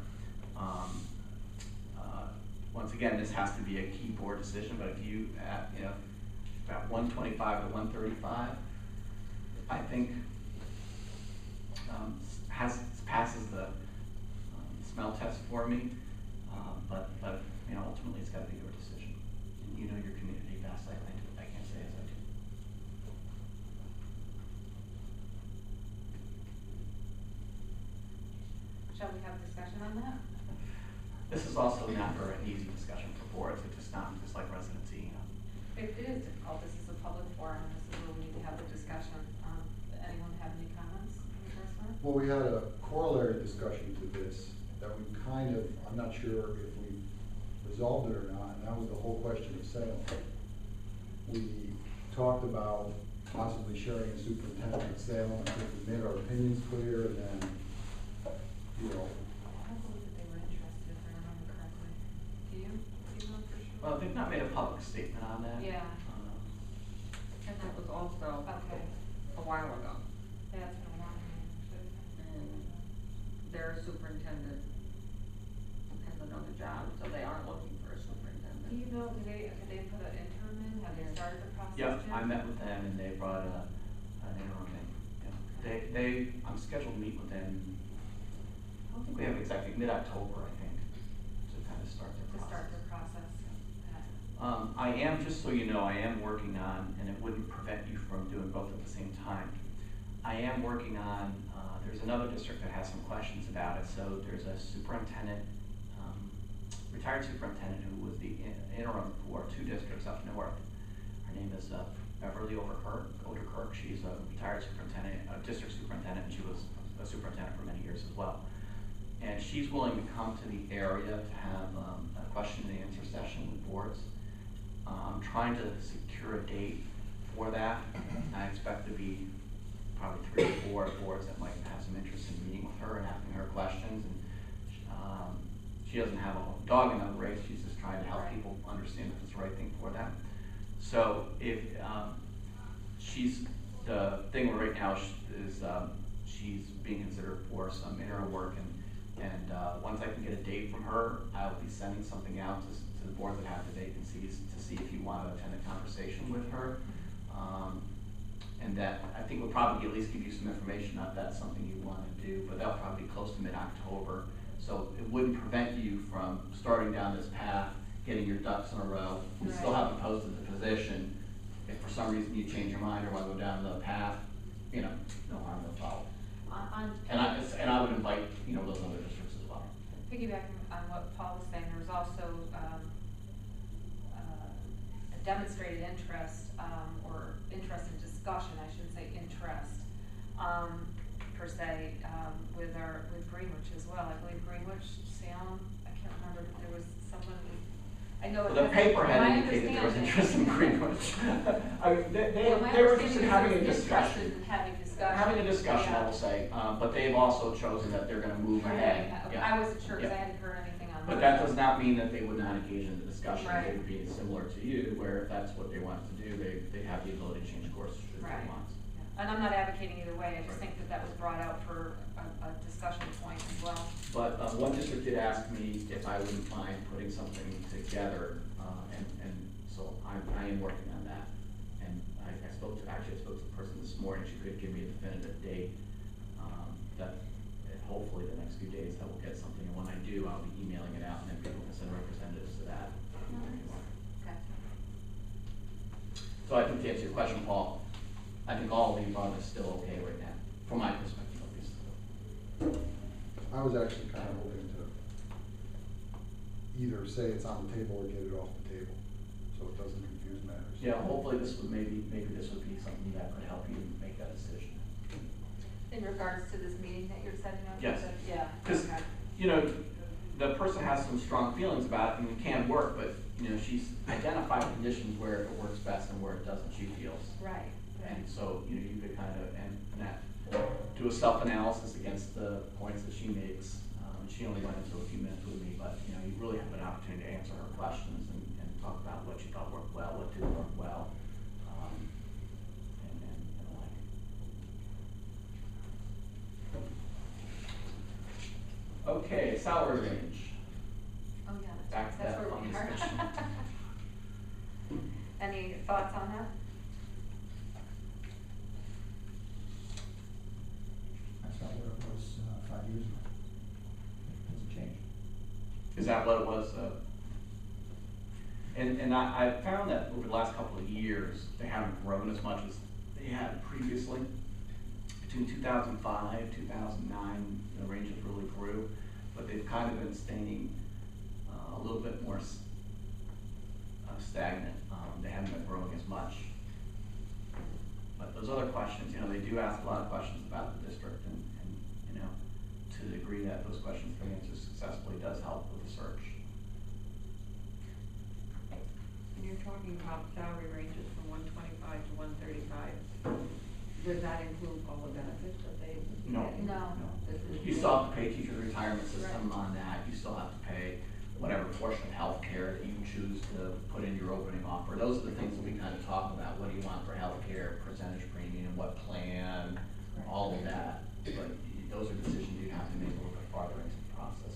Once again, this has to be a key board decision, but if you, you know, about 125 to 135, I think passes the smell test for me. But you know, ultimately, it's got to be your decision. And you know your community best. I can't say as I do. Shall we have a discussion on that? This is also not for an easy discussion for boards. It's just not just like residency. You know. It is difficult. This is a public forum. This is where we need to have the discussion. Anyone have any comments on the first one? Well, we had a corollary discussion to this that we kind of, I'm not sure if we resolved it or not, and that was the whole question of Salem. We talked about possibly sharing a superintendent at Salem, I think we made our opinions clear, and then, you know, I don't believe that they were interested, if I remember correctly. Do you? Do you know for sure? Well, they've not made a public statement on that. Yeah. And that was also Okay. a while ago. Yeah, it's been a while. And their superintendent has another job, so they aren't looking for a superintendent. Do you know, did they put an interim in? Have they started the process Yeah, yet? I met with them and they brought an interim in. Yeah. I'm scheduled to meet with them, I don't think we have exactly mid-October, I think, to kind of start their To process. start their process. I am, just so you know, I am working on, and it wouldn't prevent you from doing both at the same time. I am working on, there's another district that has some questions about it. So there's a superintendent, retired superintendent who was the interim for 2 districts up north. Her name is Beverly Oderkirk. She's a retired superintendent, a district superintendent, and she was a superintendent for many years as well. And she's willing to come to the area to have a question and answer session with boards. I'm trying to secure a date for that. I expect to be probably 3 or 4 boards that might have some interest in meeting with her and asking her questions. And she doesn't have a dog in the race. She's just trying to help people understand if it's the right thing for them. So if the thing right now is she's being considered for some interim work, and once I can get a date from her, I'll be sending something out to the boards that have the vacancies to see if you want to attend a conversation with her. And that, I think, will probably at least give you some information, not that's something you want to do, but that'll probably be close to mid-October. So it wouldn't prevent you from starting down this path, getting your ducks in a row. You still haven't posted the position. If for some reason you change your mind or want to go down the path, you know, no harm, no foul. And I would invite, you know, those other districts as well. Piggybacking on what Paul was saying, there was also a demonstrated interest, or interest in discussion, I should say interest, per se, with Greenwich as well. I believe Greenwich, Salem, I can't remember, but there was someone, I know it Well, the paper had my indicated there was understanding- interest in Greenwich. I mean, Well, my they were interested in understanding having a is there's discussion. interest in having discussion. Having a discussion, I Yeah. will say, but they've also chosen that they're gonna move ahead. Okay, I wasn't sure, because I Yeah. hadn't heard anything on that. But that does not mean that they would not engage in the discussion. Right. They would be similar to you, where if that's what they wanted to do, they have the ability to change course if Right. they want. And I'm not advocating either way, I just think that was brought out for a discussion point as well. But one district did ask me if I wouldn't mind putting something together, and so I am working on that. And I spoke to the person this morning. She could give me a definitive date, that hopefully the next few days I will get something. And when I do, I'll be emailing it out, and then people can send representatives to that. Okay. So I think to answer your question, Paul, I think all of the above is still okay right now, from my perspective at least. I was actually kind of hoping to either say it's on the table or get it off the table, so it doesn't confuse matters. Yeah, hopefully this would maybe this would be something that could help you make that decision. In regards to this meeting that you're setting up? Yes. Yeah. Because, Okay. you know, the person has some strong feelings about it, and it can work, but, you know, she's identified conditions where it works best and where it doesn't, she feels. Right. And so, you know, you could kind of, and that, do a self-analysis against the points that she makes. she only went into a few minutes with me, but, you know, you really have an opportunity to answer her questions and talk about what you thought worked well, what didn't work well, and the like. Okay, salary range. Oh, yeah, Back to that's that where fun we are. discussion. Any thoughts on that? That's not what it was 5 years ago. It hasn't changed. Is that what it was? And I found that over the last couple of years, they haven't grown as much as they had previously. Between 2005, 2009, the ranges really grew, but they've kind of been staying a little bit more stagnant. They haven't been growing as much. But those other questions, you know, they do ask a lot of questions about the district, and you know, to the degree that those questions can be answered successfully does help with the search. And you're talking about salary ranges from 125 to 135. Does that include all the benefits that they would be No. getting? No. This is- You still have to pay teacher retirement system Right. on that, you still have to pay whatever portion of healthcare that you choose to put in your opening offer. Those are the things that we kind of talk about, what do you want for healthcare, percentage premium, what plan, all of that. But those are decisions you have to make a little bit farther into the process.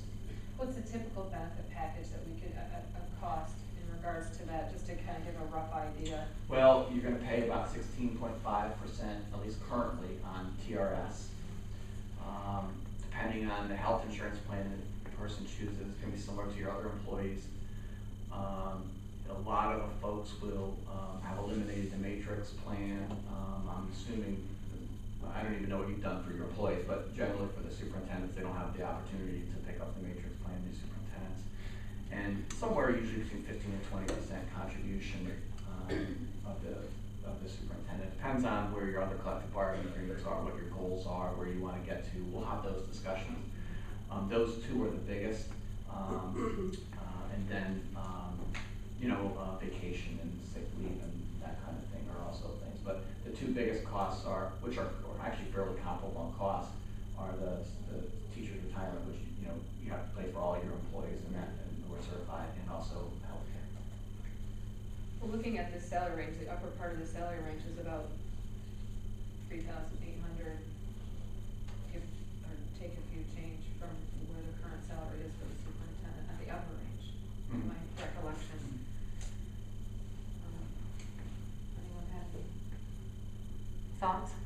What's the typical benefit package that we could, a cost in regards to that, just to kind of give a rough idea? Well, you're gonna pay about 16.5%, at least currently, on TRS. Depending on the health insurance plan that the person chooses, it's gonna be similar to your other employees. A lot of folks will have eliminated the matrix plan. I'm assuming, I don't even know what you've done for your employees, but generally for the superintendents, they don't have the opportunity to pick up the matrix plan, new superintendents. And somewhere usually between 15 and 20% contribution of the superintendent. Depends on where your other collective bargaining agreements are, what your goals are, where you want to get to. We'll have those discussions. Those two are the biggest. And then, you know, vacation and sick leave and that kind of thing are also things. But the two biggest costs are, which are actually fairly comparable in cost, are the teacher's retirement, which, you know, you have to pay for all your employees and that, and we're certified, and also healthcare. Well, looking at the salary range, the upper part of the salary range is about 3,800, give or take a few change from where the current salary is for the superintendent at the upper range, in my recollection. Anyone have any thoughts?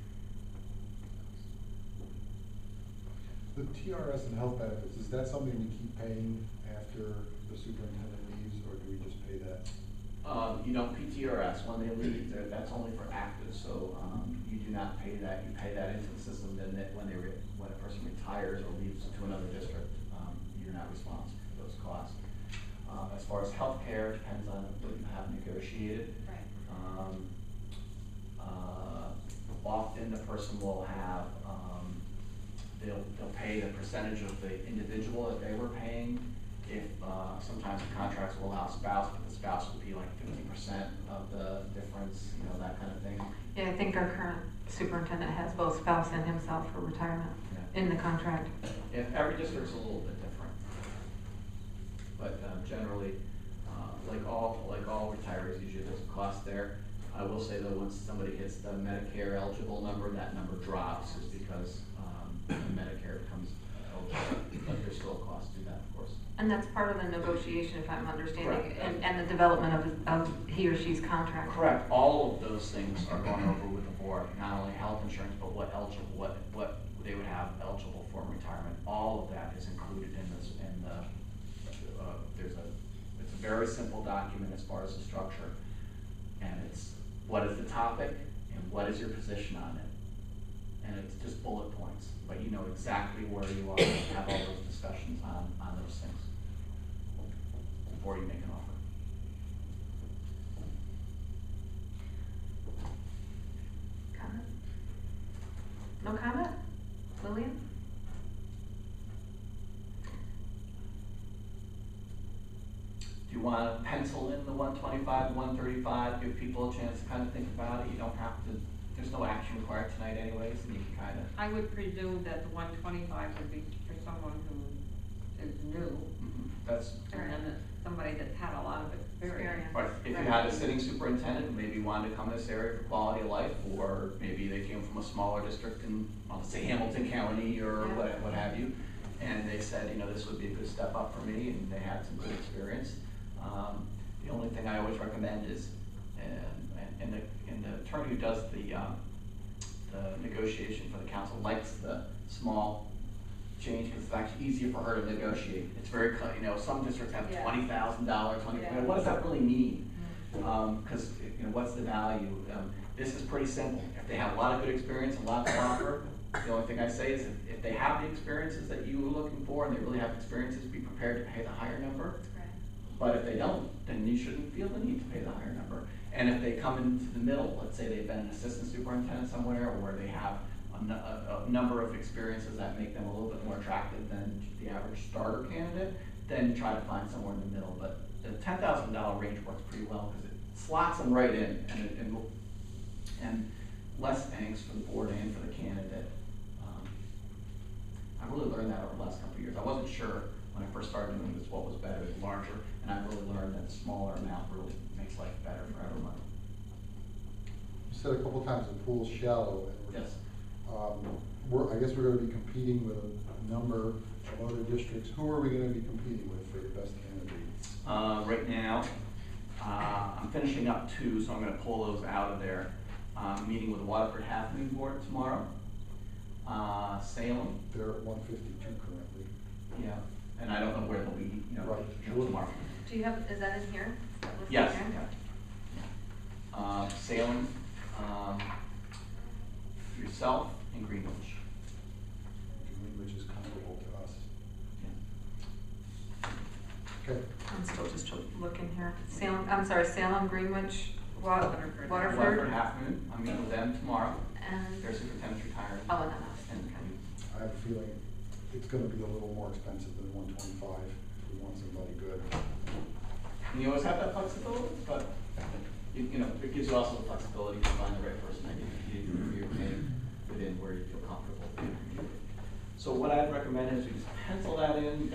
The TRS and health benefits, is that something we keep paying after the superintendent leaves, or do we just pay that? You don't PTRS when they leave, that's only for active, so, you do not pay that, you pay that into the system, then when a person retires or leaves to another district, you're not responsible for those costs. As far as healthcare, depends on what you have negotiated. Right. Often the person will have, they'll pay the percentage of the individual that they were paying. If, sometimes the contracts will allow spouse, but the spouse will be like 50% of the difference, you know, that kind of thing. Yeah, I think our current superintendent has both spouse and himself for retirement Yeah. in the contract. Yeah, every district's a little bit different. But generally, like all retirees, usually there's a cost there. I will say though, once somebody hits the Medicare eligible number, that number drops, is because Medicare becomes eligible, but there's still a cost to that, of course. And that's part of the negotiation, if I'm understanding, Correct. and the development of he or she's contract. Correct, all of those things are gone over with the board, not only health insurance, but what they would have eligible for retirement. All of that is included in this, it's a very simple document as far as the structure. And it's, what is the topic, and what is your position on it? And it's just bullet points, but you know exactly where you are, and have all those discussions on those things before you make an offer. Comment? No comment? Lillian? Do you want to pencil in the 125, 135, give people a chance to kind of think about it? You don't have to, there's no action required tonight anyways, and you can kind of. I would presume that the 125 would be for someone who had a sitting superintendent who maybe wanted to come to this area for quality of life, or maybe they came from a smaller district in, well, let's say Hamilton County or Yeah. what have you, and they said, this would be a good step up for me, and they had some good experience. The only thing I always recommend is, and the attorney who does the negotiation for the council likes the small change because it's actually easier for her to negotiate. It's very, some districts have Yeah. $20,000, Yeah. what does that really mean? Because, what's the value? This is pretty simple. If they have a lot of good experience and lots to offer, the only thing I say is if they have the experiences that you were looking for and they really have experiences, be prepared to pay the higher number. Right. But if they don't, then you shouldn't feel the need to pay the higher number. And if they come into the middle, let's say they've been an assistant superintendent somewhere, or they have a number of experiences that make them a little bit more attractive than the average starter candidate, then try to find somewhere in the middle. But the $10,000 range works pretty well because it slots them right in, and less angst for the board and for the candidate. I really learned that over the last couple of years. I wasn't sure when I first started doing this what was better, the larger, and I really learned that the smaller amount really makes life better for everyone. You said a couple times the pool's shallow. And Yes. I guess we're gonna be competing with a number of other districts. Who are we gonna be competing with for the best candidates? Right now, I'm finishing up 2, so I'm gonna pull those out of there. Meeting with the Waterford Half Moon Board tomorrow. Salem, They're at 152 currently. yeah, and I don't know where they'll be, Right. tomorrow. Do you have, is that in here? Listed Yes. here? Salem, yourself, and Greenwich. Which is comparable to us. Yeah. Okay. I'm still just looking here. Salem, Greenwich, Waterford. Waterford Half Moon, I'm meeting with them tomorrow. And, Their superintendent's retiring. oh, and then And I have a feeling it's gonna be a little more expensive than 125 if we want somebody good. And you always have that flexibility, but it gives you also the flexibility to find the right person that you're paying within where you feel comfortable. So what I'd recommend is you just pencil that in.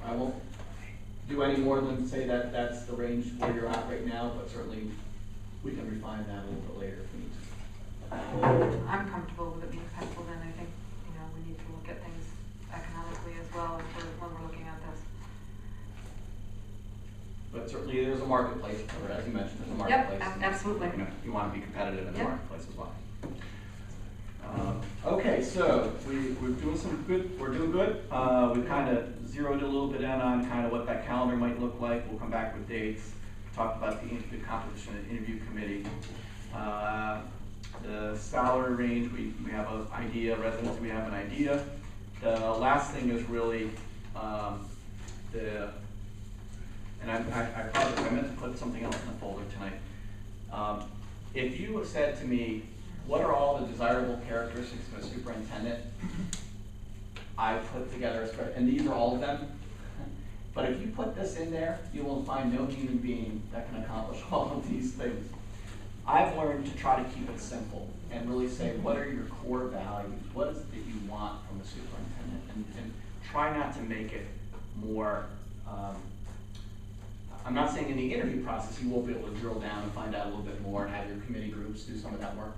I won't do any more than say that that's the range where you're at right now, but certainly we can refine that a little bit later if we need to. I'm comfortable with it being penciled in. I think, we need to look at things economically as well when we're looking at this. But certainly there's a marketplace, or as you mentioned, there's a marketplace. Yep, absolutely. You want to be competitive in the Yep. marketplace as well. Okay, so we're doing good. We've kind of zeroed a little bit in on kind of what that calendar might look like. We'll come back with dates, talk about the composition of the interview committee. The salary range, we have an idea, residency, we have an idea. The last thing is really and I apologize, I meant to put something else in the folder tonight. If you said to me, what are all the desirable characteristics of a superintendent? I put together a spreadsheet, and these are all of them. But if you put this in there, you will find no human being that can accomplish all of these things. I've learned to try to keep it simple and really say, what are your core values? What is it that you want from a superintendent? And try not to make it more, I'm not saying in the interview process you won't be able to drill down and find out a little bit more and have your committee groups do some of that work.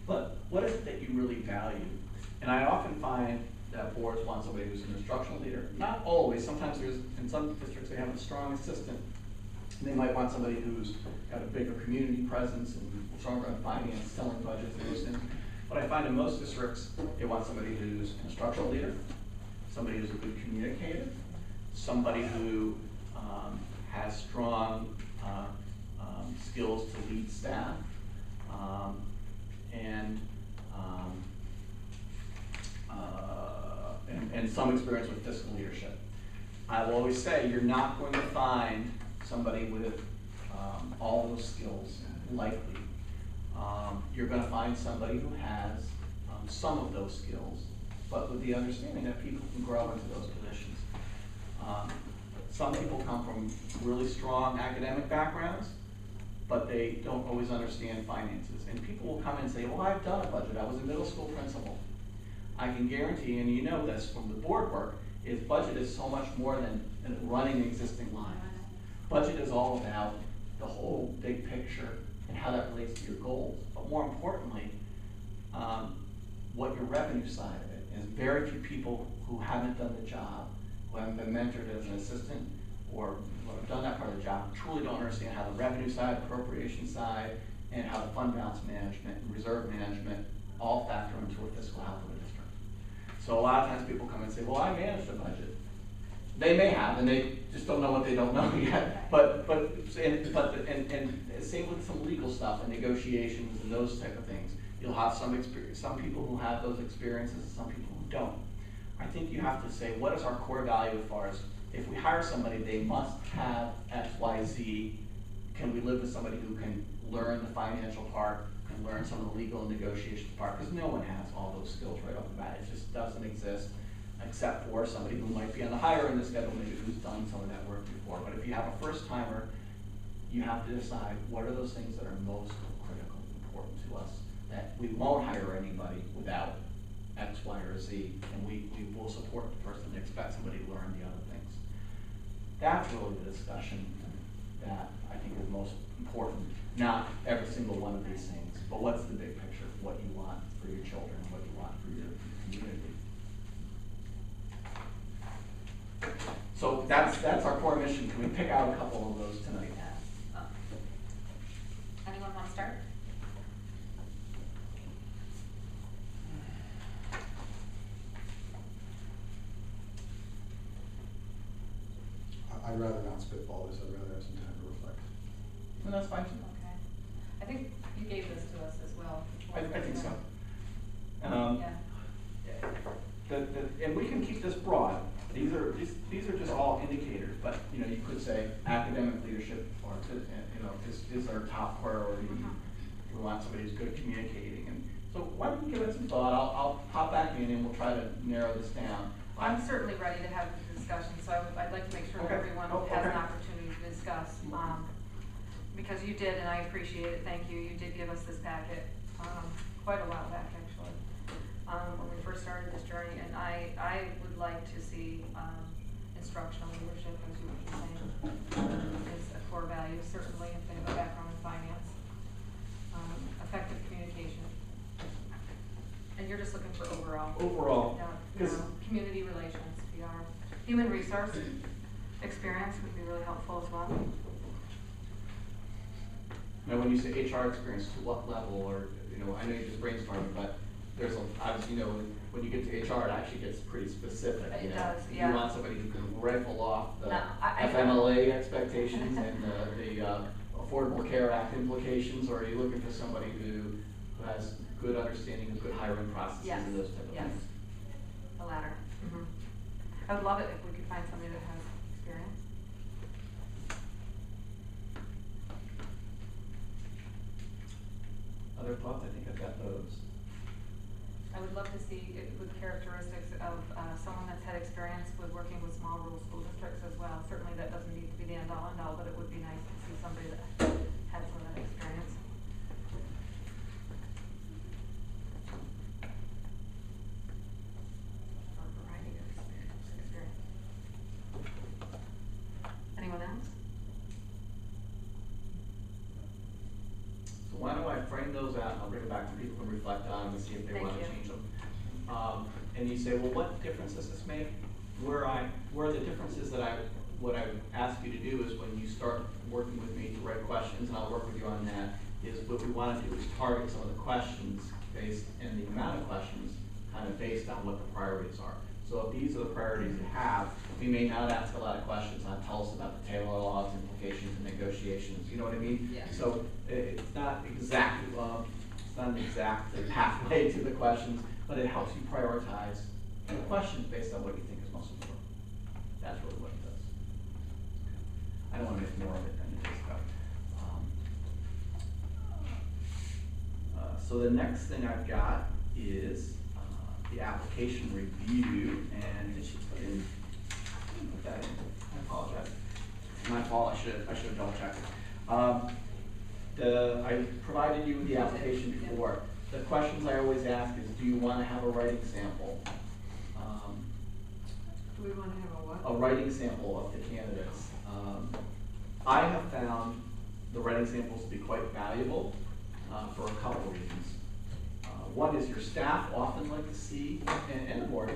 But what is it that you really value? And I often find that boards want somebody who's an instructional leader. Not always. Sometimes in some districts they have a strong assistant. And they might want somebody who's got a bigger community presence and stronger on finance, selling budgets, and those things. But I find in most districts they want somebody who's an instructional leader, somebody who's a good communicator, somebody who has strong skills to lead staff, and some experience with fiscal leadership. I will always say you're not going to find somebody with all those skills, likely. You're going to find somebody who has some of those skills, but with the understanding that people can grow into those positions. Some people come from really strong academic backgrounds, but they don't always understand finances. And people will come in and say, well, I've done a budget. I was a middle school principal. I can guarantee, and you know this from the board work, is budget is so much more than running existing lines. Budget is all about the whole big picture and how that relates to your goals. But more importantly, what your revenue side of it is. Very few people who haven't done the job, who haven't been mentored as an assistant, or who have done that part of the job, truly don't understand how the revenue side, appropriation side, and how the fund balance management and reserve management all factor into a fiscal health of a district. So a lot of times people come and say, well, I managed a budget. They may have, and they just don't know what they don't know yet. But same with some legal stuff and negotiations and those type of things. You'll have some experience, some people who have those experiences, some people who don't. I think you have to say, what is our core value as far as, if we hire somebody, they must have X, Y, Z. Can we live with somebody who can learn the financial part, can learn some of the legal and negotiation part? Because no one has all those skills right off the bat. It just doesn't exist, except for somebody who might be on the higher end of the schedule, maybe who's done some of that work before. But if you have a first timer, you have to decide what are those things that are most critical, important to us, that we won't hire anybody without X, Y, or Z, and we will support the person and expect somebody to learn the other things. That's really the discussion that I think is most important. Not every single one of these things, but what's the big picture, what you want for your children, what you want for your community. So that's our core mission. Can we pick out a couple of those tonight? Anyone want to start? I'd rather not spitball this, I'd rather have some time to reflect. And that's fine too. Okay. I think you gave this to us as well. I think so. Yeah. And we can keep this broad. These are just all indicators, but you know, you could say academic leadership, or is our top priority. We want somebody who's good at communicating, and so why don't you give it some thought? I'll pop back in and we'll try to narrow this down. I'm certainly ready to have the discussion, so I'd like to make sure that everyone has an opportunity to discuss. Because you did, and I appreciate it, thank you. You did give us this packet quite a while back, actually, when we first started this journey. And I would like to see instructional leadership, as you were saying, is a core value, certainly if they have a background in finance. Effective communication. And you're just looking for overall. Overall. Community relations, PR. Human resource experience would be really helpful as well. Now, when you say HR experience, to what level, or, you know, I know you just brainstorming, but there's obviously, you know, when you get to HR, it actually gets pretty specific. It does, yeah. You want somebody who can rifle off the No, FMLA expectations and the Affordable Care Act implications, or are you looking for somebody who has good understanding of good hiring processes and those type of things? The latter. I would love it if we could find somebody that has experience. Other thoughts? I think I've got those. I would love to see it with characteristics of someone that's had experience with working with small rural school districts as well. Certainly that doesn't need to be the end all and all, but it would be nice to see somebody that had some of that experience. Or a variety of experience. Anyone else? So why don't I frame those out, and I'll bring it back to people to reflect on and see if they Thank want to you. change them. And you say, well, what difference does this make? Where the differences that what I would ask you to do is when you start working with me to write questions, and I'll work with you on that, is what we want to do is target some of the questions based, and the amount of questions kind of based on what the priorities are. So if these are the priorities you have, we may not ask a lot of questions on tell us about the Taylor laws, implications, and negotiations. You know what I mean? Yeah. So it's not exactly it's not an exact pathway to the questions, but it helps you prioritize the questions based on what you think is most important. That's really what it does. I don't want to make more of it than it is, though. So the next thing I've got is the application review, and it should put in, put that in. I apologize. It's my fault. I should have double checked it. I provided you with the application before. The questions I always ask is, do you want to have a writing sample? Do we want to have a what? A writing sample of the candidates. I have found the writing samples to be quite valuable for a couple reasons. One is your staff often like to see, and the board,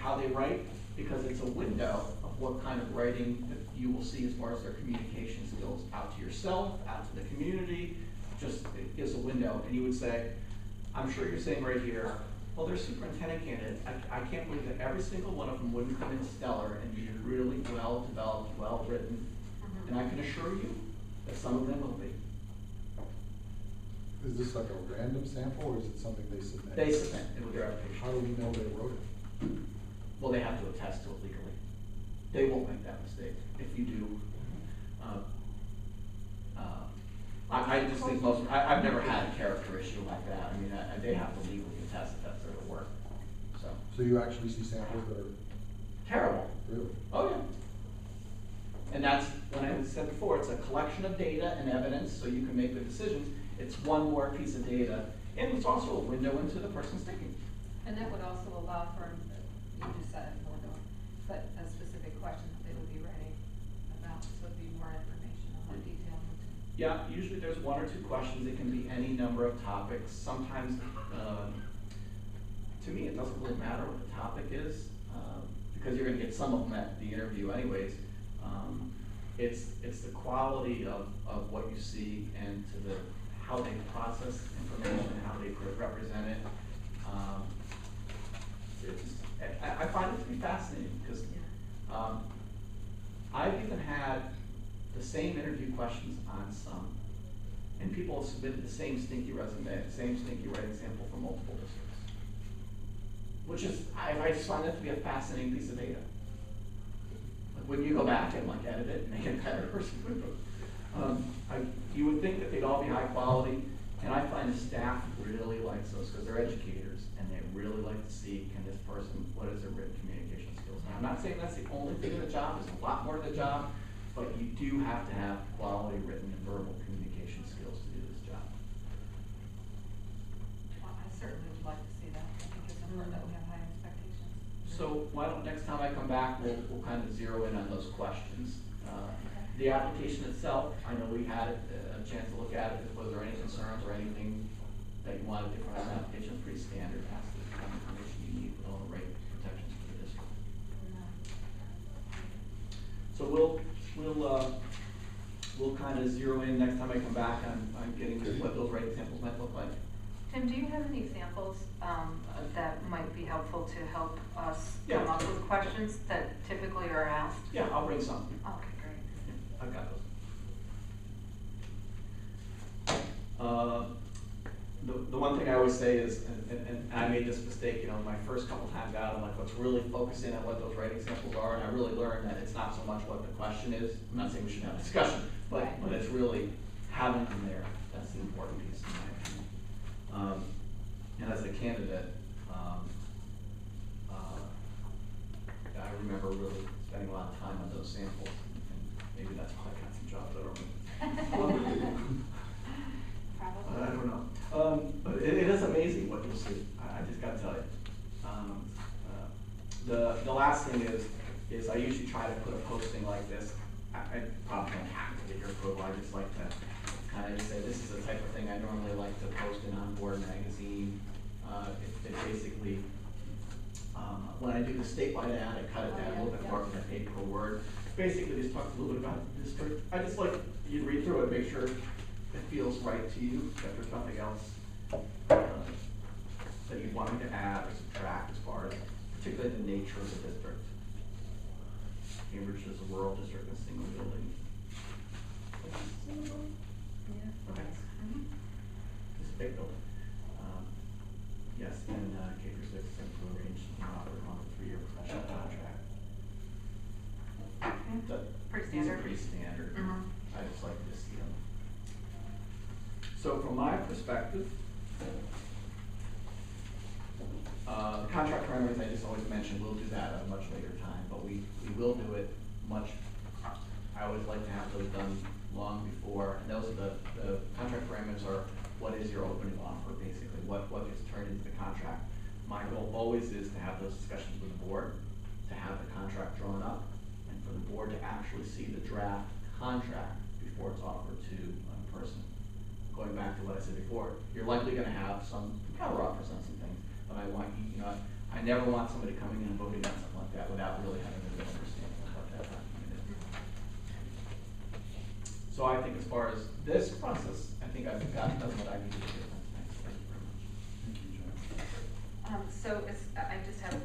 how they write, because it's a window of what kind of writing that you will see as far as their communication skills out to yourself, out to the community. Just it gives a window, and you would say, I'm sure you're saying right here, well, they're superintendent candidates. I can't believe that every single one of them wouldn't come in stellar and be really well developed, well written. And I can assure you that some of them will be. Is this like a random sample, or is it something they submit? They submit it with their application. How do we know they wrote it? Well, they have to attest to it legally. They won't make that mistake. If you do, I just think I've never had a character issue like that. I mean, they have to legally attest that that's their work. So you actually see samples that are Terrible. really? Oh, yeah. And that's, when I said before, it's a collection of data and evidence so you can make the decisions. It's one more piece of data, and it's also a window into the person's thinking. And that would also allow for, you just said more though, but a specific question that they would be writing about, so it'd be more information on more detail. Yeah, usually there's one or two questions. It can be any number of topics. Sometimes, to me, it doesn't really matter what the topic is, because you're gonna get some of them at the interview anyways. It's the quality of what you see and to the how they process information, how they represent it. I find it to be fascinating because I've even had the same interview questions on some, and people have submitted the same stinky resume, same stinky writing sample for multiple districts, which is, I just find that to be a fascinating piece of data. Like when you go back and like edit it and make it better, you would think that they'd all be high quality, and I find the staff really likes those because they're educators and they really like to see, can this person, what is their written communication skills? Now, I'm not saying that's the only thing in the job, there's a lot more to the job, but you do have to have quality written and verbal communication skills to do this job. Well, I certainly would like to see that. I think it's important that we have high expectations. So why don't, next time I come back, we'll kind of zero in on those questions. The application itself, I know we had a chance to look at it. Was there any concerns or anything that you wanted different on the application? Pretty standard, has the kind of information you need with all the right protections for the district. So we'll kind of zero in next time I come back on getting to what those writing samples might look like. Tim, do you have any examples that might be helpful to help us Yeah. come up with questions that typically are asked? Yeah, I'll bring some. Okay, great. Yeah, I've got those. The one thing I always say is, and I made this mistake, my first couple times out, I'm like, let's really focus in on what those writing samples are, and I really learned that it's not so much what the question is. I'm not saying we should have a discussion, but it's really having them there. That's the important piece in my opinion. And as a candidate, I remember really spending a lot of time on those samples, and maybe that's why I got some jobs that are I don't know. But it is amazing what you'll see. I just gotta tell you. The last thing is I usually try to put a posting like this. I probably don't have to get your approval. I just like to kind of say this is the type of thing I normally like to post in On Board magazine. It basically, when I do the statewide ad, I cut it down a little bit more than I paid per word. Basically, just talks a little bit about the district. I just like you read through it, make sure it feels right to you, that there's nothing else that you want me to add or subtract as far as particularly the nature of the district. Cambridge is a rural district, a single building. Yeah. Okay. It's a big building. Yes, and K through 6 to arrange on a 3-year professional contract. Pretty These are standard. pretty standard. Mhm. I just like to see them. So from my perspective, the contract parameters I just always mentioned, we'll do that at a much later time, but we will do it much, I always like to have those done long before, and those are the contract parameters are what is your opening offer, basically, what gets turned into the contract. My goal always is to have those discussions with the board, to have the contract drawn up, and for the board to actually see the draft contract before it's offered to a person. Going back to what I said before, you're likely gonna have some counter offers on some things, but I want you know, I never want somebody coming in and voting on something like that without really having a good understanding of what that document is. So I think as far as this process, I think I've gotten what I need to do. Thank you very much. Thank you, John. So I just have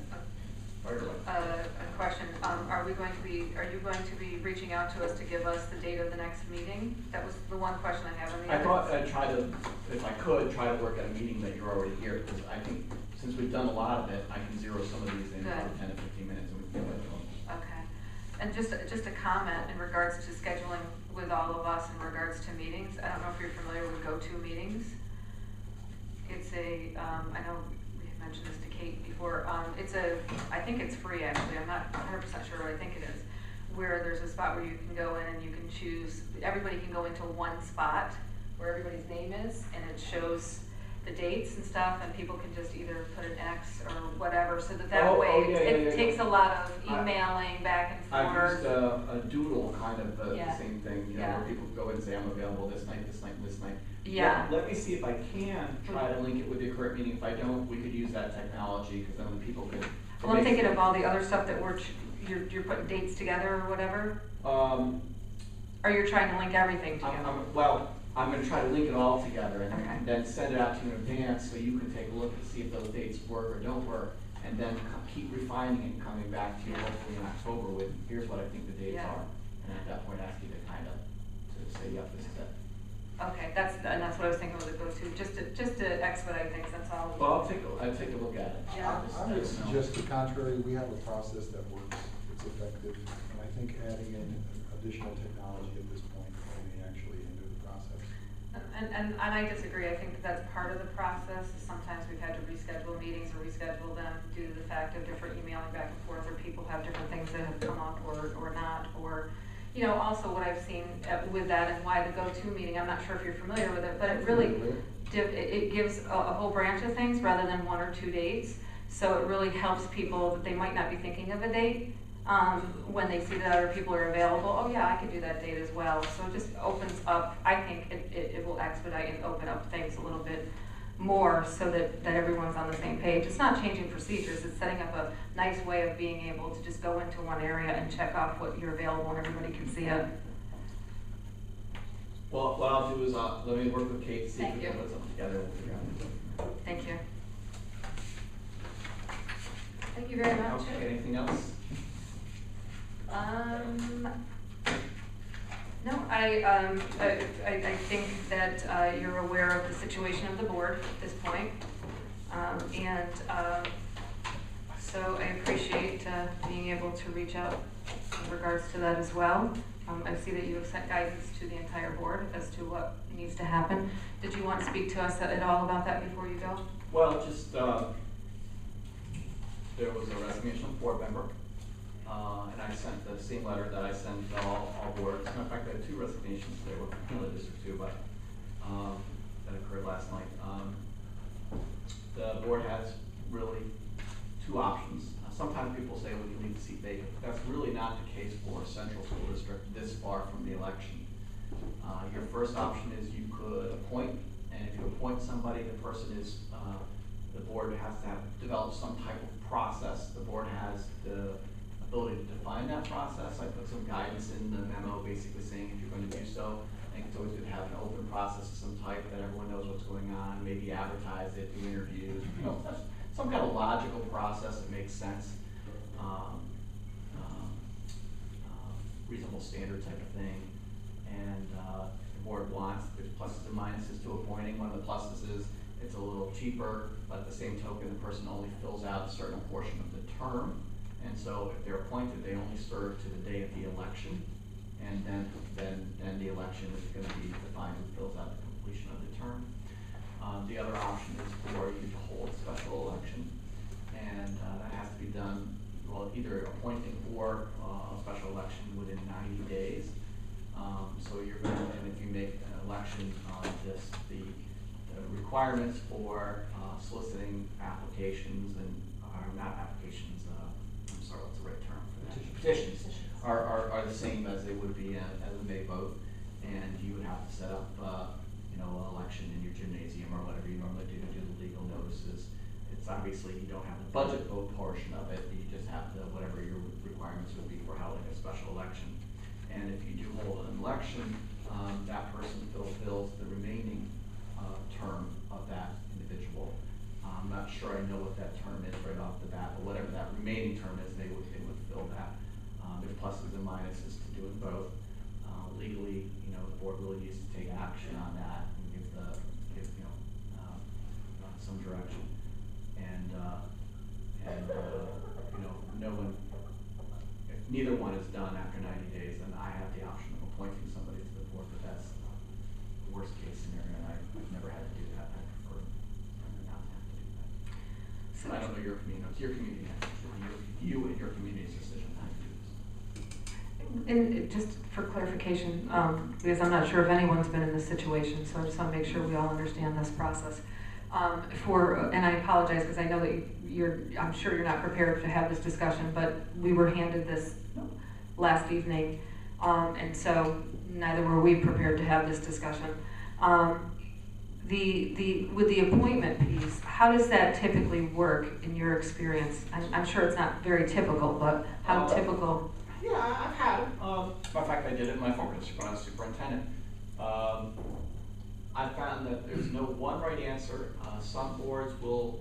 Fire away. a question. Are you going to be reaching out to us to give us the date of the next meeting? That was the one question I have on the I other. thought I'd try to, if I could, try to work at a meeting that you're already here, because I think since we've done a lot of it, I can zero some of these in for Good. 10 to 15 minutes and we can get right to them. Okay. And just a comment in regards to scheduling with all of us in regards to meetings. I don't know if you're familiar with go-to meetings. It's I know we had mentioned this to Kate before. I think it's free actually. I'm not 100% sure what I think it is. Where there's a spot where you can go in and you can choose, everybody can go into one spot where everybody's name is, and it shows the dates and stuff, and people can just either put an X or whatever, so that way it takes a lot of emailing back and I've forth. used a doodle, kind of the Yeah. same thing, you know, Yeah. where people go in and say, I'm available this night, this night, and this night. Yeah. Let me see if I can try to link it with the current meeting. If I don't, we could use that technology, because then people could. Well, I'm thinking of all the other stuff that you're putting dates together or whatever, or you're trying to link everything together? I'm gonna try to link it all together and Okay. then send it out to you in advance, so you can take a look and see if those dates work or don't work, and then keep refining it and coming back to you hopefully in October with, here's what I think the dates Yeah. are. And at that point, ask you to kind of, to say, yep, this is it. Okay, that's what I was thinking with the go-to, just to expedite things, that's all. Well, I'll take a look at it. Yeah. I would suggest the contrary. We have a process that works, it's effective, and I think adding in additional technology at this point may actually hinder the process. And I disagree, I think that's part of the process. Sometimes we've had to reschedule meetings or reschedule them due to the fact of different emailing back and forth, or people have different things that have come up or not, or, you know, also what I've seen with that and why the go-to meeting, I'm not sure if you're familiar with it, but it really, it gives a whole branch of things rather than 1 or 2 dates. So it really helps people that they might not be thinking of a date, when they see that other people are available, oh yeah, I could do that date as well. So it just opens up, I think it will expedite and open up things a little bit more so that everyone's on the same page. It's not changing procedures, it's setting up a nice way of being able to just go into one area and check off what you're available and everybody can see it. Well, what I'll do is, let me work with Kate to see if we Thank can you. put something together, we'll figure out. Thank you. Thank you very much. Okay, anything else? No, I think that you're aware of the situation of the board at this point. So I appreciate being able to reach out in regards to that as well. I see that you have sent guidance to the entire board as to what needs to happen. Did you want to speak to us at all about that before you go? Well, just, there was a resignation of board member, and I sent the same letter that I sent to all boards. In fact, I had 2 resignations today, well, another district too, but, that occurred last night. The board has really 2 options. Sometimes people say we can leave the seat vacant, but that's really not the case for a central school district this far from the election. Your first option is you could appoint, and if you appoint somebody, the person is, the board has to have developed some type of process. The board has the ability to define that process. I put some guidance in the memo basically saying if you're going to do so, I think it's always good to have an open process of some type that everyone knows what's going on, maybe advertise it, do interviews, you know, some kind of logical process that makes sense. Reasonable standard type of thing. And the board wants, there's pluses and minuses to appointing. One of the pluses is it's a little cheaper, but at the same token, the person only fills out a certain portion of the term. And so if they're appointed, they only serve to the day of the election. And then the election is going to be defined who fills out the completion of the term. The other option is for you to hold a special election. And that has to be done, well, either appointing or a special election within 90 days. So you're going to, and if you make an election on the requirements for soliciting applications and, not applications, I'm sorry, what's the right term for that? Petitions are the same as they would be as a May vote. and you would have to set up, you know, an election in your gymnasium or whatever you normally do to do the legal notices. It's obviously, you don't have the budget vote portion of it, you just have the, whatever your requirements would be for holding a special election. And if you do hold an election, that person fulfills the remaining term of that individual. I'm not sure I know what that term is right off the bat, but whatever that remaining term is, they would fill that. There's pluses and minuses to doing both. Legally, you know, the board really needs to take action on that and give you know, some direction. And you know, no one, if neither one is done after 90 days, then I have the option of appointing somebody to the board, but that's the worst case scenario, and I've never had to do that. I prefer not to have to do that. So I don't know your community, it's your community, you and your community's decision how to do this. And just for clarification, because I'm not sure if anyone's been in this situation, so I just want to make sure we all understand this process. And I apologize because I know that I'm sure you're not prepared to have this discussion, but we were handed this last evening, and so neither were we prepared to have this discussion. With the appointment piece, how does that typically work in your experience? I'm sure it's not very typical, but how typical? Yeah, I've had it. In fact, I did it in my former district when I was superintendent. I found that there's no one right answer. Some boards will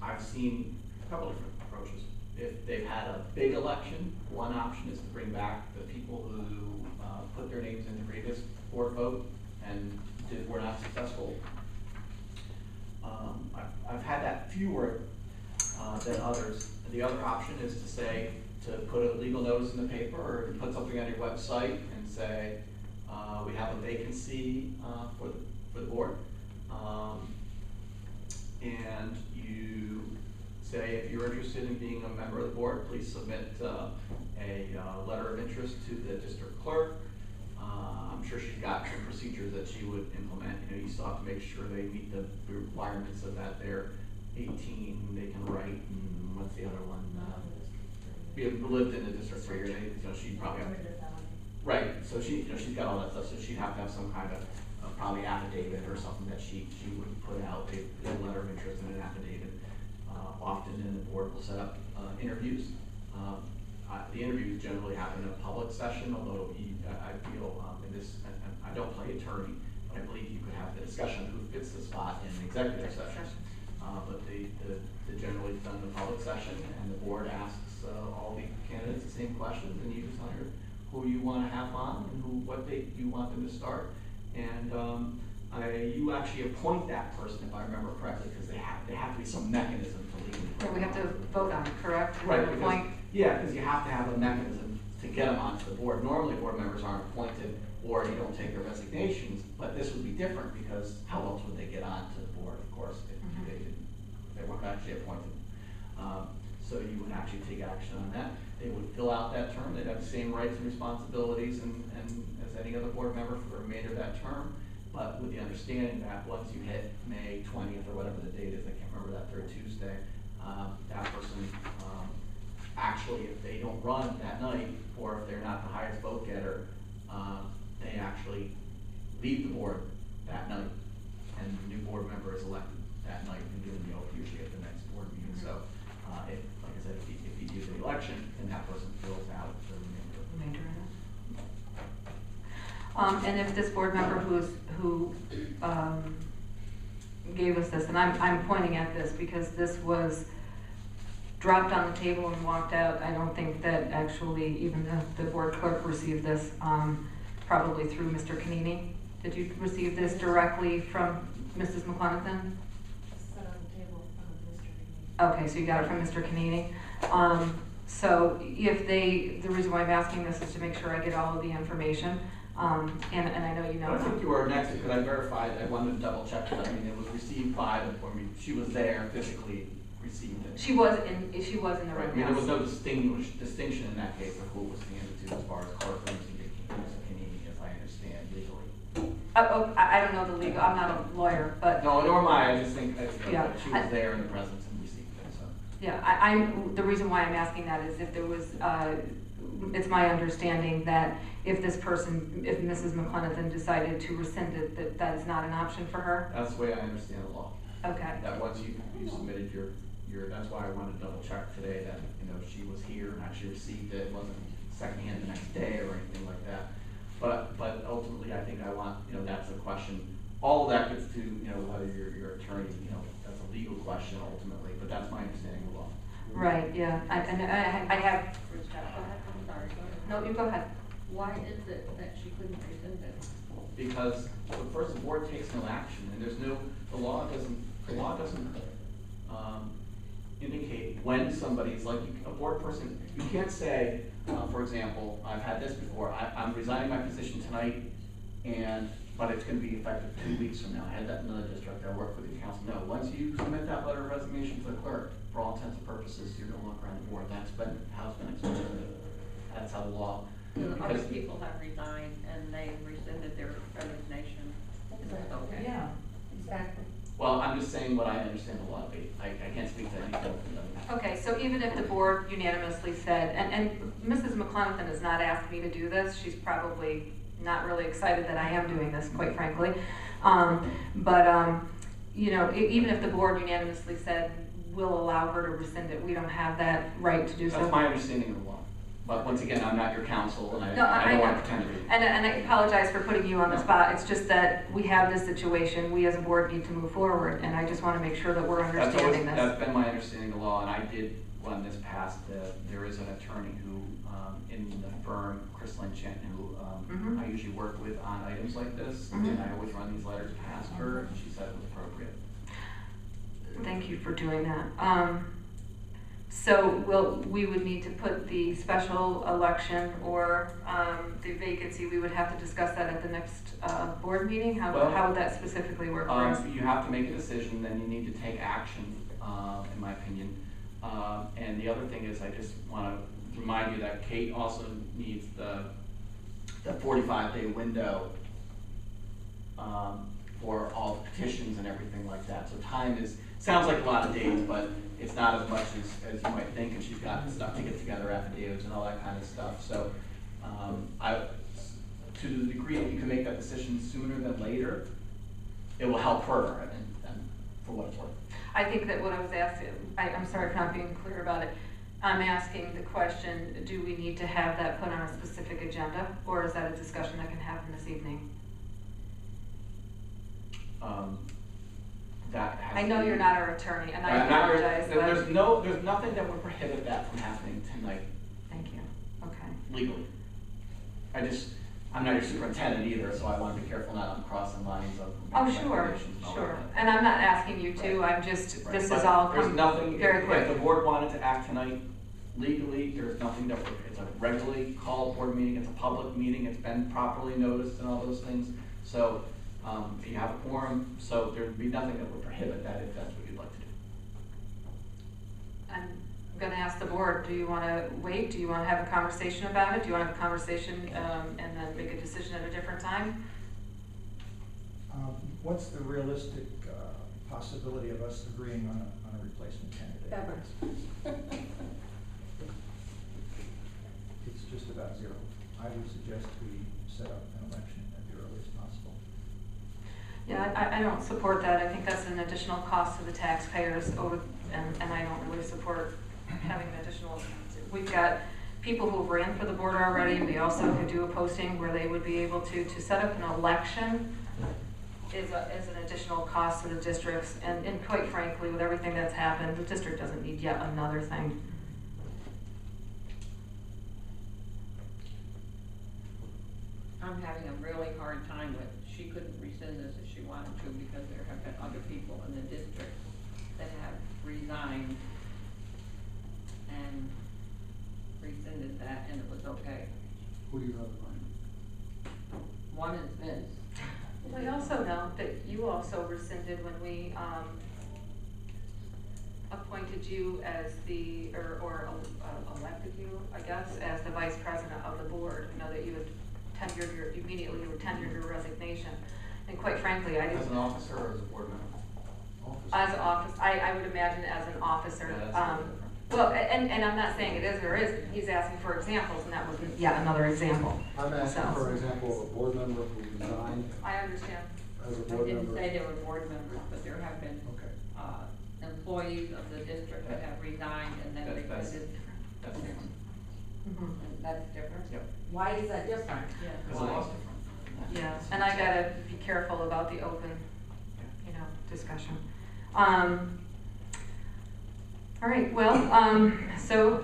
I've seen a couple different approaches. If they've had a big election, one option is to bring back the people who put their names in the previous board vote and were not successful. I've had that fewer than others. The other option is to say, to put a legal notice in the paper or to put something on your website and say, we have a vacancy for the board. And you say, if you're interested in being a member of the board, please submit a letter of interest to the district clerk. I'm sure she's got some procedures that she would implement. You know, you still have to make sure they meet the requirements of that they're 18, they can write, and what's the other one? We have lived in the district for years. So she probably have, right. So she's got all that stuff. So she'd have to have some kind of probably affidavit or something that she would put out, a letter of interest and an affidavit. Often, and the board will set up interviews. The interviews generally happen in a public session, although I feel in this, I don't play attorney, but I believe you could have the discussion of who fits the spot in an executive session. But the generally done in a public session, and the board asks all the candidates the same questions, and you decide who you want to have on and what date you want them to start. And you actually appoint that person, if I remember correctly, because they have to be some mechanism to legally. Yeah, we have to vote on it, correct? Right, because you have to have a mechanism to get them onto the board. Normally, board members aren't appointed, or you don't take their resignations, but this would be different because how else would they get onto the board, of course, if they weren't actually appointed. So you would actually take action on that. They would fill out that term. They'd have the same rights and responsibilities and as any other board member for the remainder of that term, but with the understanding that once you hit May 20th or whatever the date is, I can't remember that third Tuesday, that person actually, if they don't run that night, or if they're not the highest vote getter, they actually leave the board that night, and the new board member is elected that night and given the oath usually at the next board meeting. So, like I said, if you do the election, then that person fills out the remainder. And if this board member who gave us this, and I'm pointing at this because this was dropped on the table and walked out. I don't think that actually even the board clerk received this, probably through Mr. Canini. Did you receive this directly from Mrs. McClenathan? Set on the table in front of Mr. Canini. Okay, so you got it from Mr. Canini. So if the reason why I'm asking this is to make sure I get all of the information. And I know you know. I think you were next because I verified. I wanted to double check that. I mean, it was received by the board meeting. She was there physically received it. She was in the room. Right. I mean, there was no distinction in that case of who was handed to as far as courtrooms and Canini, as I understand legally. I don't know the legal. I'm not a lawyer, but no, nor am I. I just think yeah, she was there in the presence and received it. So yeah, the reason why I'm asking that is if there was it's my understanding that if this person, if Mrs. McClenathan decided to rescind it, that is not an option for her? That's the way I understand the law. Okay. That once you submitted your, that's why I wanted to double check today that, you know, she was here and actually received it, wasn't secondhand the next day or anything like that. But ultimately, I think I want, you know, that's a question, all of that gets to, you know, whether your attorney, you know, that's a legal question ultimately, but that's my understanding of the law. Right, yeah, I have, Go ahead, I'm sorry, go ahead. no, you go ahead. Why is it that she couldn't rescind it? Because, well, first, the board takes no action, and there's no, the law doesn't indicate when somebody's, like, a board person, you can't say, for example, I've had this before, I'm resigning my position tonight, but it's gonna be effective 2 weeks from now. I had that in another district, I worked with the council. No, once you submit that letter of resignation to the clerk, for all intents and purposes, you're no longer on the board. That's been how it's been explained. That's how the law. Other Because people have resigned and they rescinded their resignation. Is that okay? Yeah, exactly. well, I'm just saying what I understand the law to be. I can't speak to anything. Okay, so even if the board unanimously said, and Mrs. McClenathan has not asked me to do this, she's probably not really excited that I am doing this, quite frankly. You know, even if the board unanimously said, we'll allow her to rescind it, we don't have that right to do so. That's my understanding of the law. But once again, I'm not your counsel, and No, I don't want to pretend to be. And I apologize for putting you on the spot, it's just that we have this situation, we as a board need to move forward, and I just want to make sure that we're understanding this. That's been my understanding of the law, and I did, when this passed, there is an attorney who, in the firm, Chris Lynchant, who I usually work with on items like this, and I always run these letters past her, and she said it was appropriate. Thank you for doing that. So we would need to put the special election or the vacancy, we would have to discuss that at the next board meeting? How would that specifically work for us? You have to make a decision, then you need to take action, in my opinion. And the other thing is, I just want to remind you that Kate also needs the 45-day window for all the petitions and everything like that. So time sounds like a lot of days, but it's not as much as you might think, and she's got stuff to get together, affidavits and all that kind of stuff. So to the degree that you can make that decision sooner than later, it will help her, and for what it's worth. I think that what I was asking, I'm sorry for not being clear about it. I'm asking the question, do we need to have that put on a specific agenda, or is that a discussion that can happen this evening? I know you're not our attorney, and I apologize. There's nothing that would prohibit that from happening tonight. Thank you. Okay. Legally. I'm not your superintendent either, so I want to be careful not on crossing lines of. Oh, sure. And I'm not asking you to, I'm just, Right. this But is all there's nothing, very quick. if the board wanted to act tonight legally, there's nothing it's a regularly called board meeting, it's a public meeting, it's been properly noticed and all those things. So, you have a quorum, so there'd be nothing that would prohibit that if that's what you'd like to do. I'm gonna ask the board, do you wanna wait? Do you wanna have a conversation about it? Do you wanna have a conversation, and then make a decision at a different time? What's the realistic possibility of us agreeing on a replacement candidate? Never. It's just about zero. I would suggest we set up an election at the earliest possible. Yeah, I don't support that. I think that's an additional cost to the taxpayers and I don't really support having an additional, we've got people who ran for the board already. We also could do a posting where they would be able to set up an election is an additional cost to the districts. And quite frankly, with everything that's happened, the district doesn't need yet another thing. I'm having a really hard time with, she couldn't rescind this if she wanted to because there have been other people in the district that have resigned and rescinded that, and it was okay. Who do you have in mind? One is Vince. We also know that you also rescinded when we appointed you as or elected you, I guess, as the vice president of the board. I know that you had tendered you were tendered your resignation. And quite frankly, I didn't. As an officer or as a board member? Office. As an office, I would imagine as an officer. Yeah, that's a little different. Well, and I'm not saying it is or isn't, he's asking for examples, and that wasn't yet another example. I'm asking So- for an example of a board member who resigned I understand. as a I board didn't member. say they were board members, but there have been, Okay. employees of the district that have resigned and then That's recruited. That's different. Mhm. That's different? Yep. Why is that different? Yeah. Because the law's different. Yeah, and I gotta be careful about the open, discussion. All right, well, so,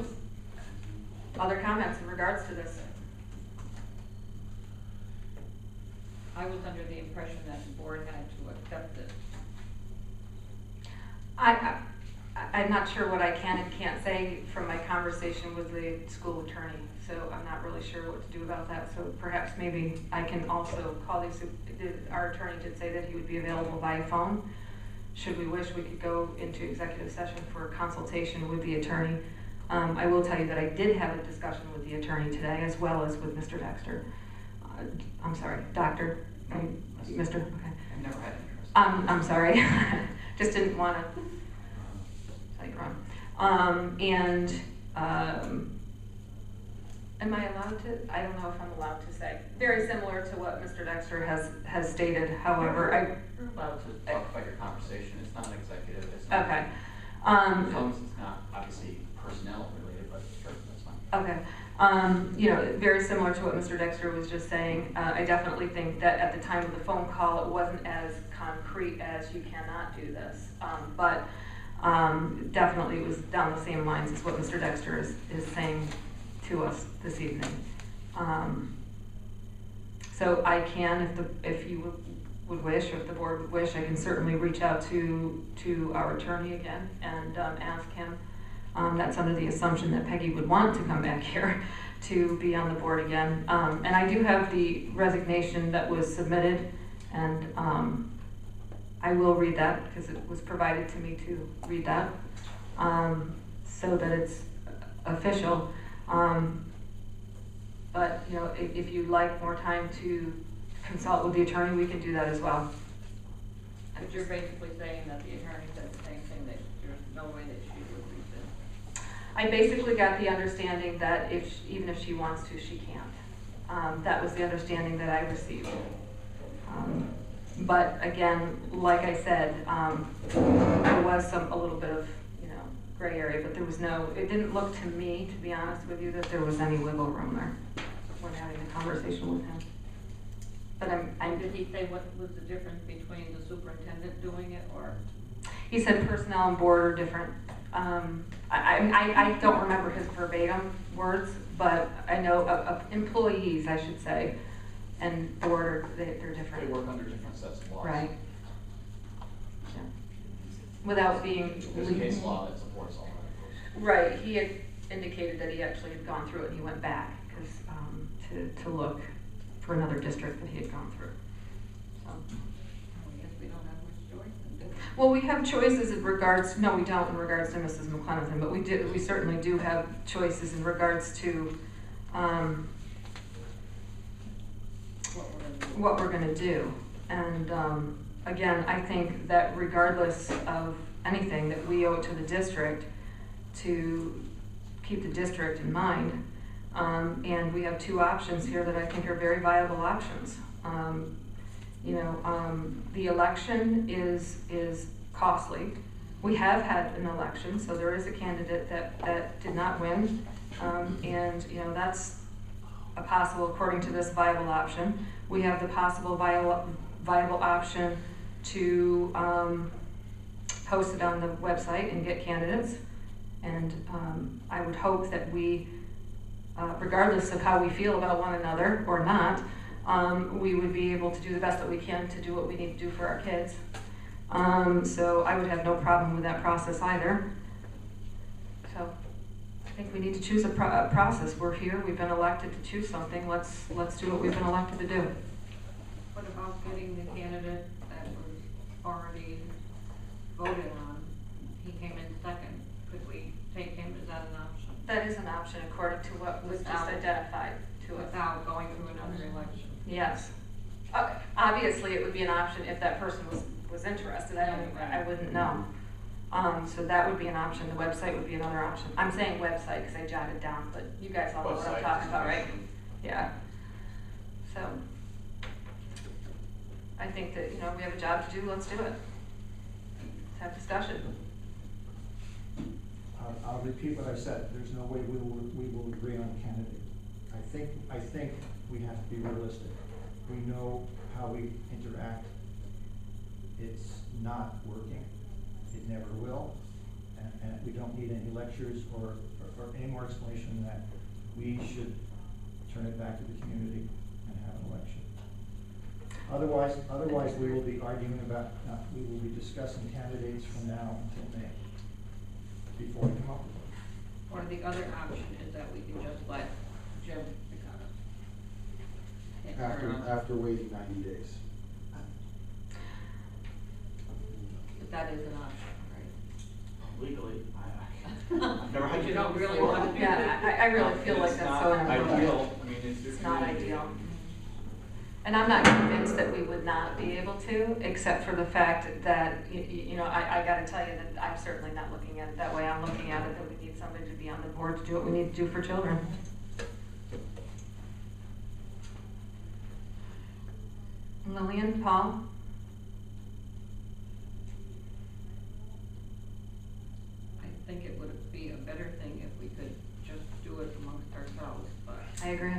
other comments in regards to this? I was under the impression that the board had to accept it. I'm not sure what I can and can't say from my conversation with the school attorney, so I'm not really sure what to do about that. So perhaps maybe I can also call our attorney did say that he would be available by phone. Should we wish, we could go into executive session for consultation with the attorney. I will tell you that I did have a discussion with the attorney today, as well as with Mr. Dexter. I'm sorry, Doctor, Mr., okay. I've never had interest. I'm sorry, just didn't want to tell you wrong. Am I allowed to? I don't know if I'm allowed to say. Very similar to what Mr. Dexter has stated, however, You're allowed to talk about your conversation, it's not executive, it's not. okay. As long as it's not obviously personnel related, but sure, that's fine. Okay. Very similar to what Mr. Dexter was just saying, I definitely think that at the time of the phone call, it wasn't as concrete as you cannot do this. But definitely it was down the same lines as what Mr. Dexter is saying to us this evening. So I can, if you would wish, or if the board would wish, I can certainly reach out to our attorney again and ask him. That's under the assumption that Peggy would want to come back here to be on the board again. And I do have the resignation that was submitted, and I will read that because it was provided to me to read that, so that it's official. But if you'd like more time to consult with the attorney, we can do that as well. But you're basically saying that the attorney said the same thing, that there's no way that she would rescind. I basically got the understanding that even if she wants to, she can't. That was the understanding that I received. But again, like I said, there was a little bit of gray area, but there was it didn't look to me, to be honest with you, that there was any wiggle room there when having a conversation with him. But Did he say what was the difference between the superintendent doing it, or? He said personnel and board are different. I don't remember his verbatim words, but I know employees, I should say, and board they're different. They work under different sets of laws. Right. Yeah. Without being. There's a case law that supports all that, of course. Right. He had indicated that he actually had gone through it and he went back to look for another district that he had gone through. So. I guess we don't have much choice in doing it. Well, we have choices in regards, no, we don't in regards to Mrs. McClenathan, but we certainly do have choices in regards to what we're gonna do. And again, I think that regardless of anything, that we owe it to the district to keep the district in mind. And we have two options here that I think are very viable options. The election is costly. We have had an election, so there is a candidate that did not win. And that's a possible, according to this, viable option. We have the possible viable option to post it on the website and get candidates. And I would hope that we, regardless of how we feel about one another or not, we would be able to do the best that we can to do what we need to do for our kids. So I would have no problem with that process either. So I think we need to choose a process. We're here, we've been elected to choose something. Let's do what we've been elected to do. What about getting the candidate that was already voted on? He came in second. Could we take him? Is that an option? That is an option according to what was just identified to us. Without going through another election? Yes. Obviously, it would be an option if that person was interested. I wouldn't know. So that would be an option, the website would be another option. I'm saying website because I jotted down, but you guys all know what I'm Website talking about, right? distribution. Yeah. So, I think that, we have a job to do, let's do it. Let's have discussion. I'll repeat what I said, there's no way we will agree on a candidate. I think we have to be realistic. We know how we interact. It's not working. It never will. And we don't need any lectures or any more explanation than that. We should turn it back to the community and have an election. Otherwise we will be arguing about, we will be discussing candidates from now until May, before we come up with them. Or the other option is that we can just let Jim pick on it. After waiting 90 days. But that is an option, right? Legally, I've never had But to you don't do it really before. want to do Yeah, I really feel like It's that's not so inappropriate. ideal. I mean, It's not ideal. And I'm not convinced that we would not be able to, except for the fact that, I gotta tell you that I'm certainly not looking at it that way. I'm looking at it that we need somebody to be on the board to do what we need to do for children. Lillian, Paul? I think it would be a better thing if we could just do it amongst ourselves, but I agree.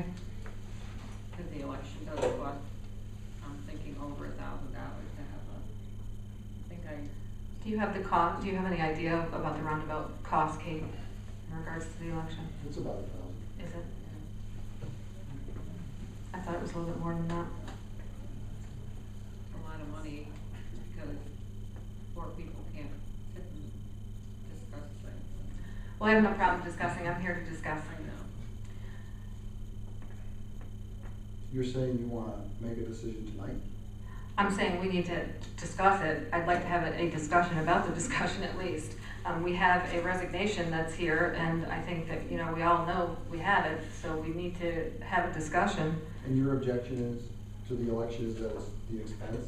because the election does cost, I'm thinking over $1,000 to have Do you have the cost, do you have any idea about the roundabout cost, Kate, in regards to the election? It's about 1,000. Is it? I thought it was a little bit more than that. a lot of money because poor people can't sit and discuss things. Well, I have no problem discussing. I'm here to discuss. I know. You're saying you want to make a decision tonight? I'm saying we need to discuss it. I'd like to have a discussion about the discussion at least. We have a resignation that's here, and I think that, we all know we have it, so we need to have a discussion. And your objection is to the election is that it's the expense?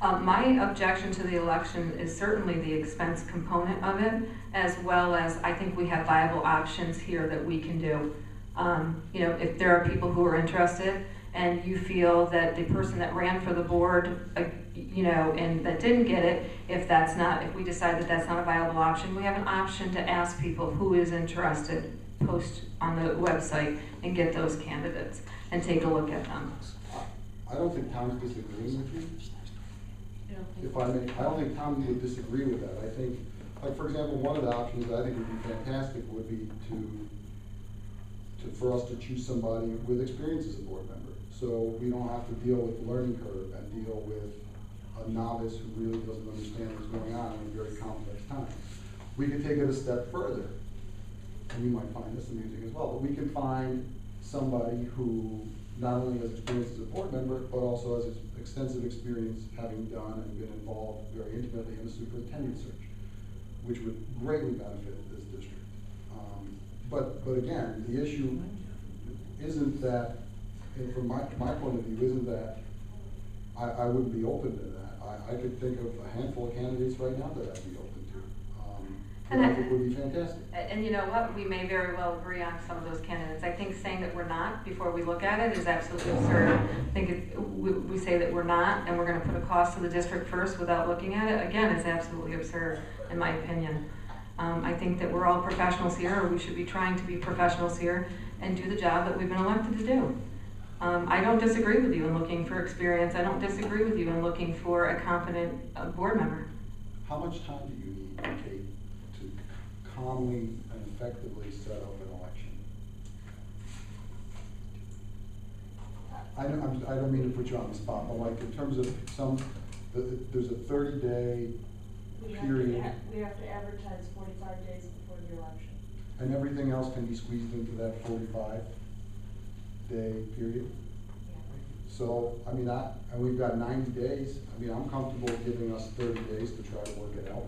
My objection to the election is certainly the expense component of it, as well as I think we have viable options here that we can do. If there are people who are interested, and you feel that the person that ran for the board, and that didn't get it, if we decide that that's not a viable option, we have an option to ask people who is interested, post on the website and get those candidates and take a look at them. I don't think Tom's disagreeing with you. You know, If I may, I don't think Tom would disagree with that. I think, like, for example, one of the options that I think would be fantastic would be for us to choose somebody with experience as a board member. So we don't have to deal with the learning curve and deal with a novice who really doesn't understand what's going on in a very complex time. We could take it a step further, and you might find this amusing as well, but we can find somebody who not only has experience as a board member, but also has extensive experience having done and been involved very intimately in the superintendent search, which would greatly benefit this district. But again, the issue isn't that, and from my point of view, isn't that I wouldn't be open to that. I could think of a handful of candidates right now that I'd be open to. And I think would be fantastic. And you know what, we may very well agree on some of those candidates. I think saying that we're not before we look at it is absolutely absurd. I think we say that we're not, and we're gonna put a cost to the district first without looking at it, again, is absolutely absurd, in my opinion. I think that we're all professionals here, or we should be trying to be professionals here and do the job that we've been elected to do. I don't disagree with you in looking for experience. I don't disagree with you in looking for a competent board member. How much time do you need, Kate, to calmly and effectively set up an election? I don't mean to put you on the spot, but like in terms of there's a 30-day period. We have to advertise 45 days before the election. And everything else can be squeezed into that 45-day period? Yeah. So, and we've got 90 days. I'm comfortable giving us 30 days to try to work it out.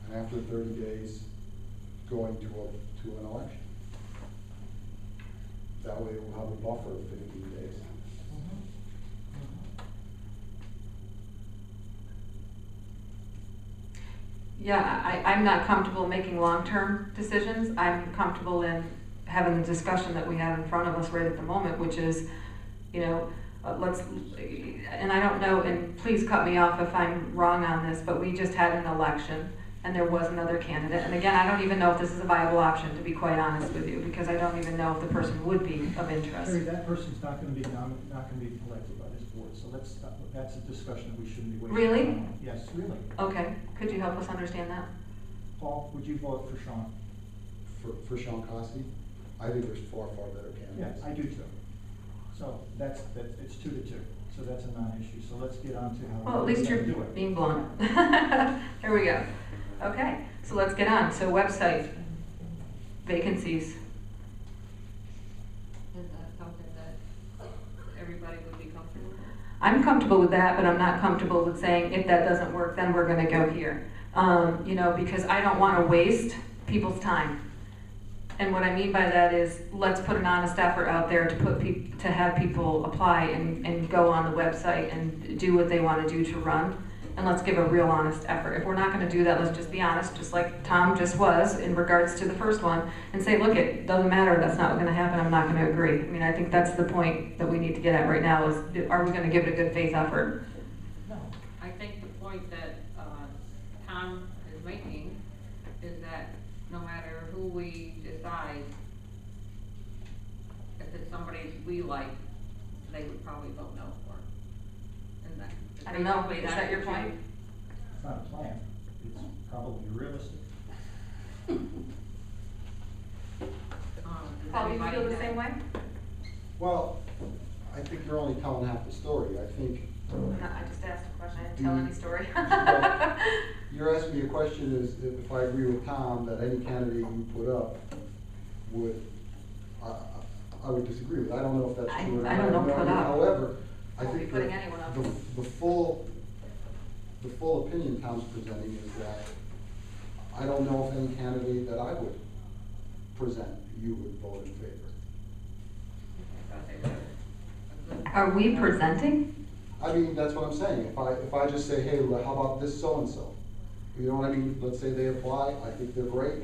And after 30 days, going to an election. That way we'll have a buffer of 15 days. I'm not comfortable making long-term decisions. I'm comfortable in having the discussion that we have in front of us right at the moment, which is, you know, and I don't know, and please cut me off if I'm wrong on this, but we just had an election and there was another candidate. And again, I don't even know if this is a viable option, to be quite honest with you, because I don't even know if the person would be of interest. Terry, that person's not gonna be elected by this board, so that's a discussion that we shouldn't be wasting Really? time on. Yes, really. Okay, could you help us understand that? Paul, would you vote for Sean? For Sean Costi, I think there's far better Yes, candidates. I do too. So it's 2-2, so that's a non-issue, so let's get on to how. Well, at least we're you're gonna do it. being blunt. There we go. Okay, so let's get on. So website, vacancies. Is that something that everybody would be comfortable with? I'm comfortable with that, but I'm not comfortable with saying if that doesn't work, then we're gonna go here. You know, because I don't wanna waste people's time. And what I mean by that is, let's put an honest effort out there to have people apply and go on the website and do what they wanna do to run. And let's give a real honest effort. If we're not gonna do that, let's just be honest, just like Tom just was in regards to the first one, and say, look, it doesn't matter, that's not gonna happen, I'm not gonna agree. I mean, I think that's the point that we need to get at right now is, are we gonna give it a good faith effort? No. I think the point that, Tom is making is that no matter who we decide, if it's somebody we like, they would probably vote no for. And that. I don't know, basically is that your what you- point? It's not a plan, it's probably realistic. does Paul, you anybody feel the have- same way? Well, I think you're only telling half the story. I think No, I just asked a question, I didn't tell any story. Well, you're asking me a question is if I agree with Tom that any candidate you put up would, I would disagree with. I don't know if that's true or not. I don't know have no put idea. up. However, I Won't be think putting anyone up. the full opinion Tom's presenting is that I don't know if any candidate that I would present, you would vote in favor. I thought they were a good- Are we presenting? I mean, that's what I'm saying. If I just say, hey, well, how about this so-and-so? You know what I mean? Let's say they apply, I think they're great.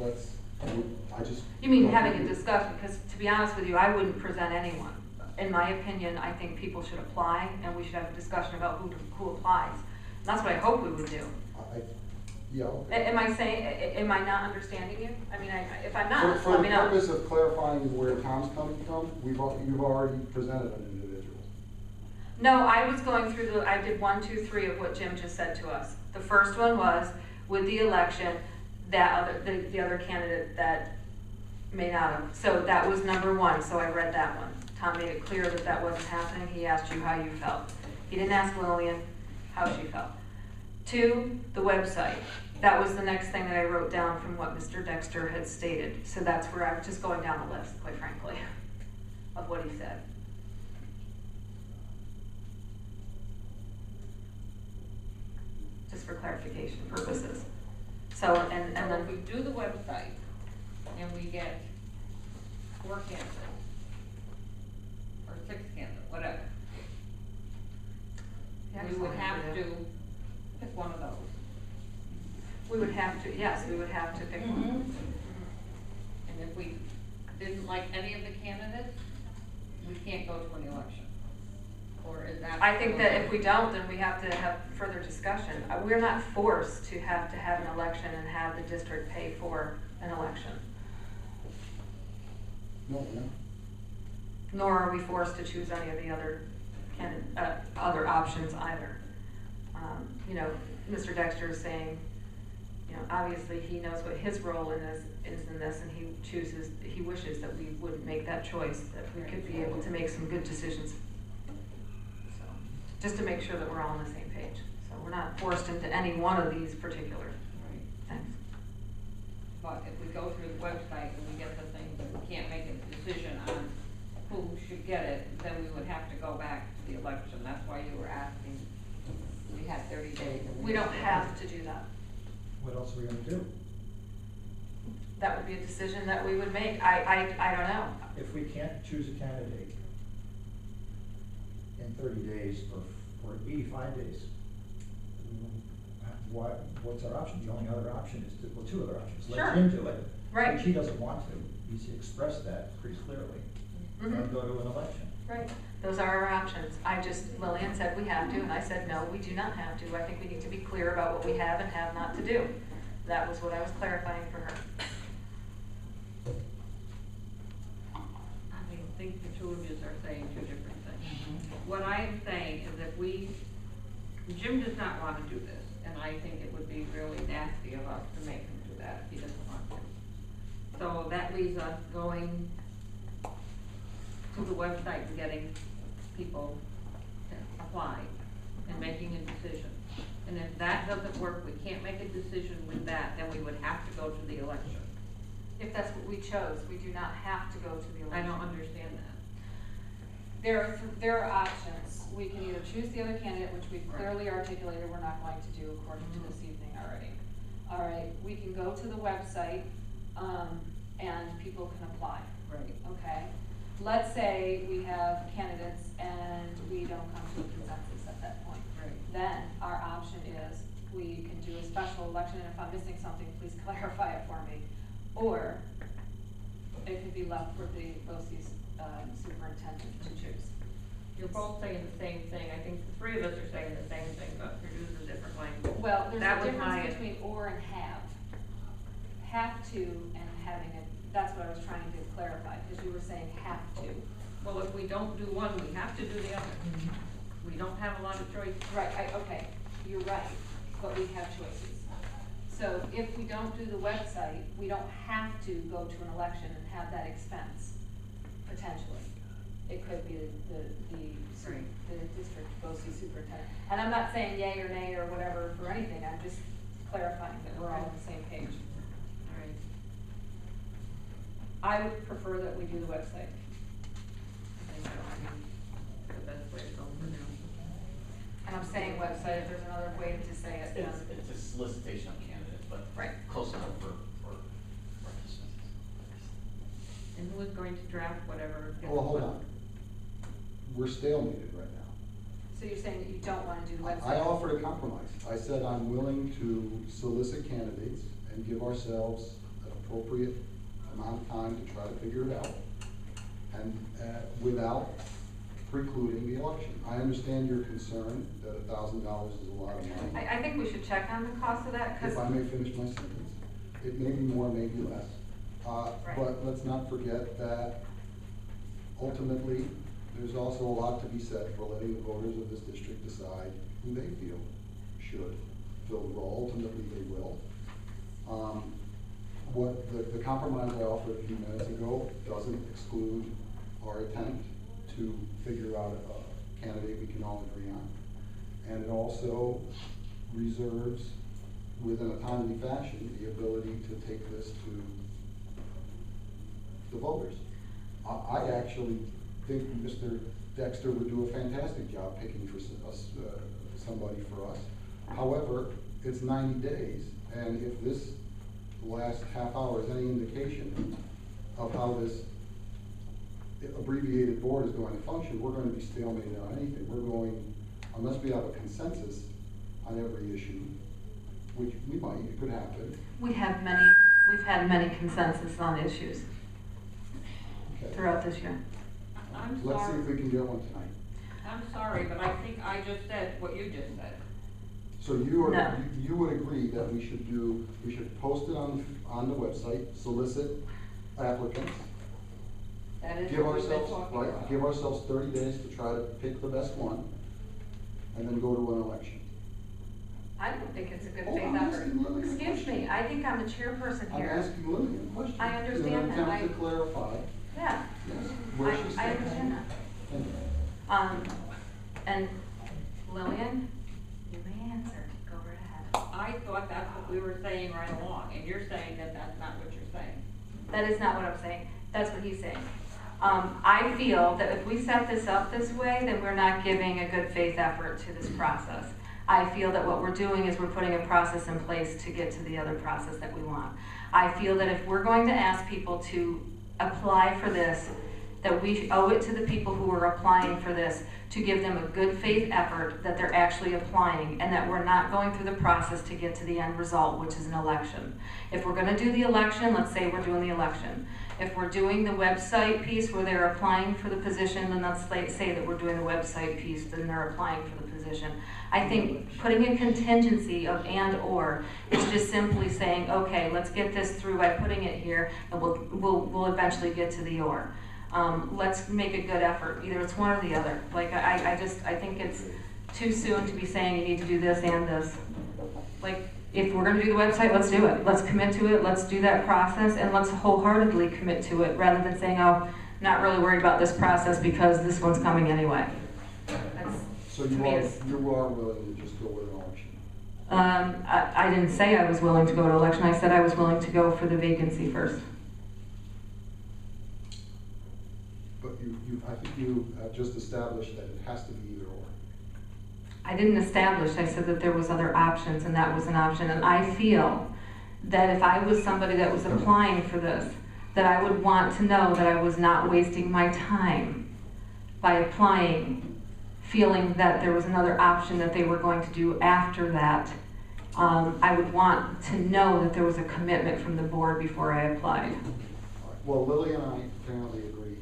I just. You mean having a discussion, because to be honest with you, I wouldn't present anyone. In my opinion, I think people should apply, and we should have a discussion about who applies. And that's what I hope we would do. Yeah. Okay. Am I saying, am I not understanding you? I mean, if I'm not, For let the me know. purpose of clarifying where Tom's coming from, you've already presented an individual. No, I was going through I did 1, 2, 3 of what Jim just said to us. The first one was, with the election, the other candidate that may not have. So that was number 1, so I read that one. Tom made it clear that that wasn't happening. He asked you how you felt. He didn't ask Lillian how she felt. 2, the website. That was the next thing that I wrote down from what Mr. Dexter had stated. So that's where I'm just going down the list, quite frankly, of what he said. Just for clarification purposes. So, and So then, if we do the website and we get 4 candidates, or 6 candidates, whatever, we would have to pick one of those. we would have to, yes, we would have to pick one. And if we didn't like any of the candidates, we can't go to an election. Or is that? I think that if we don't, then we have to have further discussion. We're not forced to have an election and have the district pay for an election. No. Nor are we forced to choose any of the other other options either. You know, Mr. Dexter is saying, you know, obviously he knows what his role is in this, and he wishes that we would make that choice, that we could be able to make some good decisions. So, just to make sure that we're all on the same page. So we're not forced into any one of these particular things. But if we go through the website and we get the things that we can't make a decision on who should get it, then we would have to go back to the election. That's why you were asking. We had 30 days. and We don't have to do that. What else are we gonna do? That would be a decision that we would make. I don't know. If we can't choose a candidate in 30 days or 85 days, what's our option? The only other option is to, well, two other options. Sure. Let Jim do it. Right. Which he doesn't want to. He's expressed that pretty clearly. Mhm. And go to an election. Right, those are our options. Lillian said we have to, and I said, no, we do not have to. I think we need to be clear about what we have and have not to do. That was what I was clarifying for her. I think the two of you are saying two different things. What I am saying is that Jim does not want to do this, and I think it would be really nasty of us to make him do that if he doesn't want to. So that leaves us going to the website and getting people to apply and making a decision. And if that doesn't work, we can't make a decision with that, then we would have to go to the election. If that's what we chose, we do not have to go to the I election. don't understand that. There are options. We can either choose the other candidate, which we've clearly articulated we're not going to do according to this evening already. All right, we can go to the website, and people can apply. Right. Okay, let's say we have candidates and we don't come to a consensus at that point. Right. Then our option is we can do a special election, and if I'm missing something, please clarify it for me. Or it could be left for the BOCES superintendent to choose. You're both saying the same thing. I think the three of us are saying the same thing, but produced a different language. Well, there's That a was my- difference between or and have. Have to and having a, that's what I was trying to clarify, because you were saying have to. Well, if we don't do one, we have to do the other. We don't have a lot of choice. Right, okay, you're right, but we have choices. So if we don't do the website, we don't have to go to an election and have that expense, potentially. It could be Right. the district BOCES superintendent. And I'm not saying yay or nay or whatever for anything, I'm just clarifying that we're all on the same page. All right. I would prefer that we do the website. I think that would be the best way to go for now. And I'm saying website, if there's another way to say it, then. It's a solicitation of candidates, but Right. close enough for participants. And who is going to draft whatever? gets Well, hold put- on. We're stalemated right now. So you're saying that you don't wanna do the website? I offered a compromise. I said I'm willing to solicit candidates and give ourselves an appropriate amount of time to try to figure it out, and without precluding the election. I understand your concern that $1,000 is a lot of money. I think we should check on the cost of that, cause. If I may finish my sentence, it may be more, maybe less. Right. But let's not forget that ultimately, there's also a lot to be said for letting the voters of this district decide who they feel should fill the role. Ultimately, they will. What the compromise I offered a few minutes ago doesn't exclude our attempt to figure out a candidate we can all agree on. And it also reserves, within a timely fashion, the ability to take this to the voters. I actually think Mr. Dexter would do a fantastic job picking for somebody for us. However, it's 90 days, and if this last half hour is any indication of how this abbreviated board is going to function, we're going to be stalemated on anything. We're going, unless we have a consensus on every issue, which we might, it could happen. We've had many consensus on issues Okay. throughout this year. I'm Let's see sorry, if we can get one tonight. I'm sorry, but I think I just said what you just said. So you are, No. you would agree that we should post it on the website, solicit applicants, That is give what we've been ourselves, talking right, about. give ourselves 30 days to try to pick the best one, and then go to an election. I don't think it's a good Oh, faith I'm effort. asking Lillian a Excuse question. me, I think I'm the chairperson I'm here. asking Lillian a question. I understand In an that. attempt to clarify, Yeah, yes, where she stands. I understand that. Thank you. And Lillian, you may answer, go right ahead. I thought that's what we were saying right along, and you're saying that that's not what you're saying. That is not what I'm saying, that's what he's saying. I feel that if we set this up this way, then we're not giving a good faith effort to this process. I feel that what we're doing is we're putting a process in place to get to the other process that we want. I feel that if we're going to ask people to apply for this that we owe it to the people who are applying for this to give them a good faith effort that they're actually applying, and that we're not going through the process to get to the end result, which is an election. If we're gonna do the election, let's say we're doing the election. If we're doing the website piece where they're applying for the position, then let's say that we're doing the website piece, then they're applying for the position. I think putting a contingency of and or is just simply saying, okay, let's get this through by putting it here, and we'll eventually get to the or. Let's make a good effort. Either it's one or the other. Like, I think it's too soon to be saying you need to do this and this. Like, if we're gonna do the website, let's do it. Let's commit to it, let's do that process, and let's wholeheartedly commit to it, rather than saying, oh, not really worried about this process because this one's coming anyway. That's, So to me, is, you are willing to just go with an election? I didn't say I was willing to go to election. I said I was willing to go for the vacancy first. But I think you have just established that it has to be either or. I didn't establish, I said that there was other options, and that was an option. And I feel that if I was somebody that was applying for this, that I would want to know that I was not wasting my time by applying, feeling that there was another option that they were going to do after that. I would want to know that there was a commitment from the board before I applied. All right. Well, Lily and I apparently agree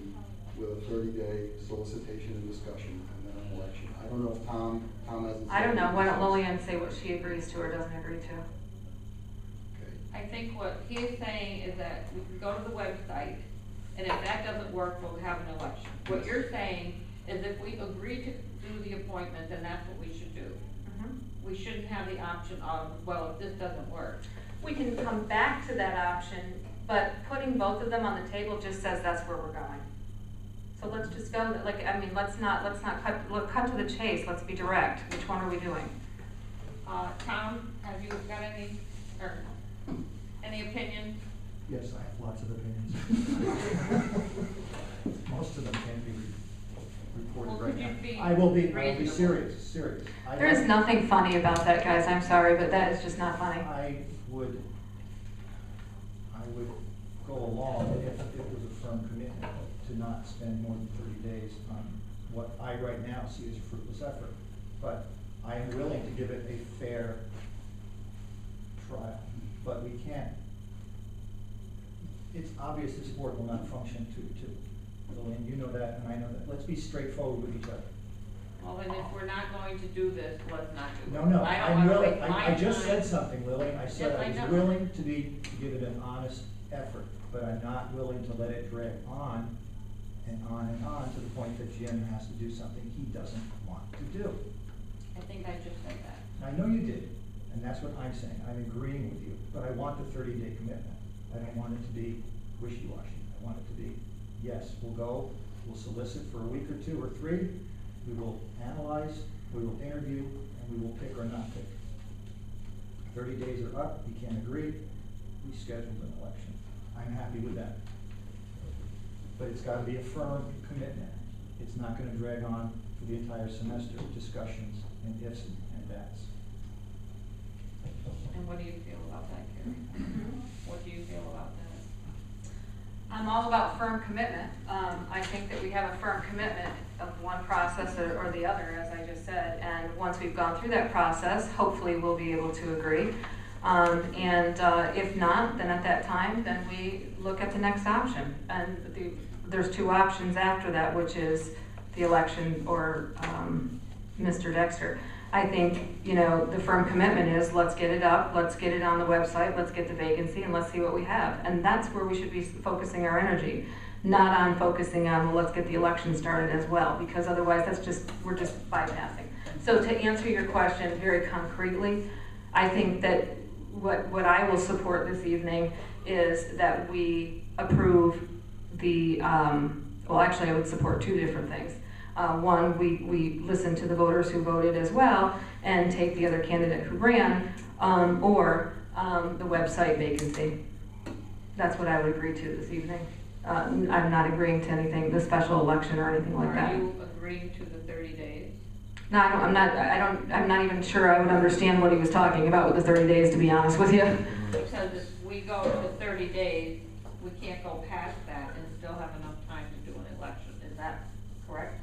with a 30-day solicitation and discussion and then an election. I don't know if Tom hasn't. I don't know, why don't Lillian say what she agrees to or doesn't agree to? Okay. I think what he is saying is that we can go to the website, and if that doesn't work, we'll have an election. What you're saying is if we agree to do the appointment, then that's what we should do. We shouldn't have the option of, well, if this doesn't work. We can come back to that option, but putting both of them on the table just says that's where we're going. So let's just go, like, I mean, let's not cut to the chase, let's be direct. Which one are we doing? Tom, have you got any opinion? Yes, I have lots of opinions. Most of them can't be reported Well, right could you now. be I will be reasonable? serious. There is nothing funny about that, guys, I'm sorry, but that is just not funny. I would go along if it was a firm commitment to not spend more than 30 days on what I right now see as a fruitless effort. But I am willing to give it a fair trial, but we can't. It's obvious this board will not function to Lillian, you know that, and I know that. Let's be straightforward with each other. Well, then if we're not going to do this, let's not do it. No, I don't I'm wanna willing, waste my I just time. said something, Lillian, I said Yes, I I was know. willing to give it an honest effort, but I'm not willing to let it drag on and on to the point that Jim has to do something he doesn't want to do. I think I just said that. I know you did, and that's what I'm saying, I'm agreeing with you, but I want the 30-day commitment. I don't want it to be wishy-washy, I want it to be, yes, we'll go, we'll solicit for a week or 2 or 3, we will analyze, we will interview, and we will pick or not pick. 30 days are up, we can't agree, we scheduled an election. I'm happy with that. But it's gotta be a firm commitment. It's not gonna drag on for the entire semester, discussions and ifs and that's. And what do you feel about that, Carrie? What do you feel about that? I'm all about firm commitment. I think that we have a firm commitment of one process or the other, as I just said, and once we've gone through that process, hopefully we'll be able to agree. If not, then at that time, then we look at the next option. And there's 2 options after that, which is the election or Mr. Dexter. I think, the firm commitment is let's get it up, let's get it on the website, let's get the vacancy, and let's see what we have. And that's where we should be focusing our energy, not on focusing on, well, let's get the election started as well, because otherwise we're just bypassing. So to answer your question very concretely, I think that what I will support this evening is that we approve the, well, actually I would support 2 different things. One, we listen to the voters who voted as well and take the other candidate who ran, or the website vacancy. That's what I would agree to this evening. I'm not agreeing to anything, the special election or anything like that. Are you agreeing to the 30 days? No, I'm not even sure I would understand what he was talking about with the 30 days, to be honest with you. Because if we go to 30 days, we can't go past that and still have enough time to do an election. is that correct?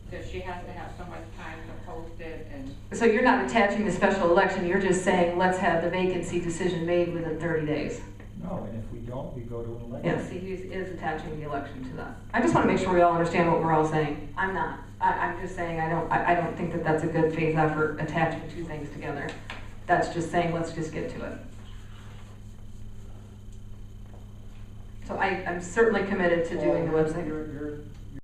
Because she has to have so much time to post it and, So you're not attaching the special election, you're just saying, let's have the vacancy decision made within 30 days. No, and if we don't, we go to an election. Yes, he is attaching the election to that. I just want to make sure we all understand what we're all saying. I'm not. I'm just saying, I don't think that that's a good faith effort, attaching two things together. That's just saying, let's just get to it. So I'm certainly committed to doing the website. You're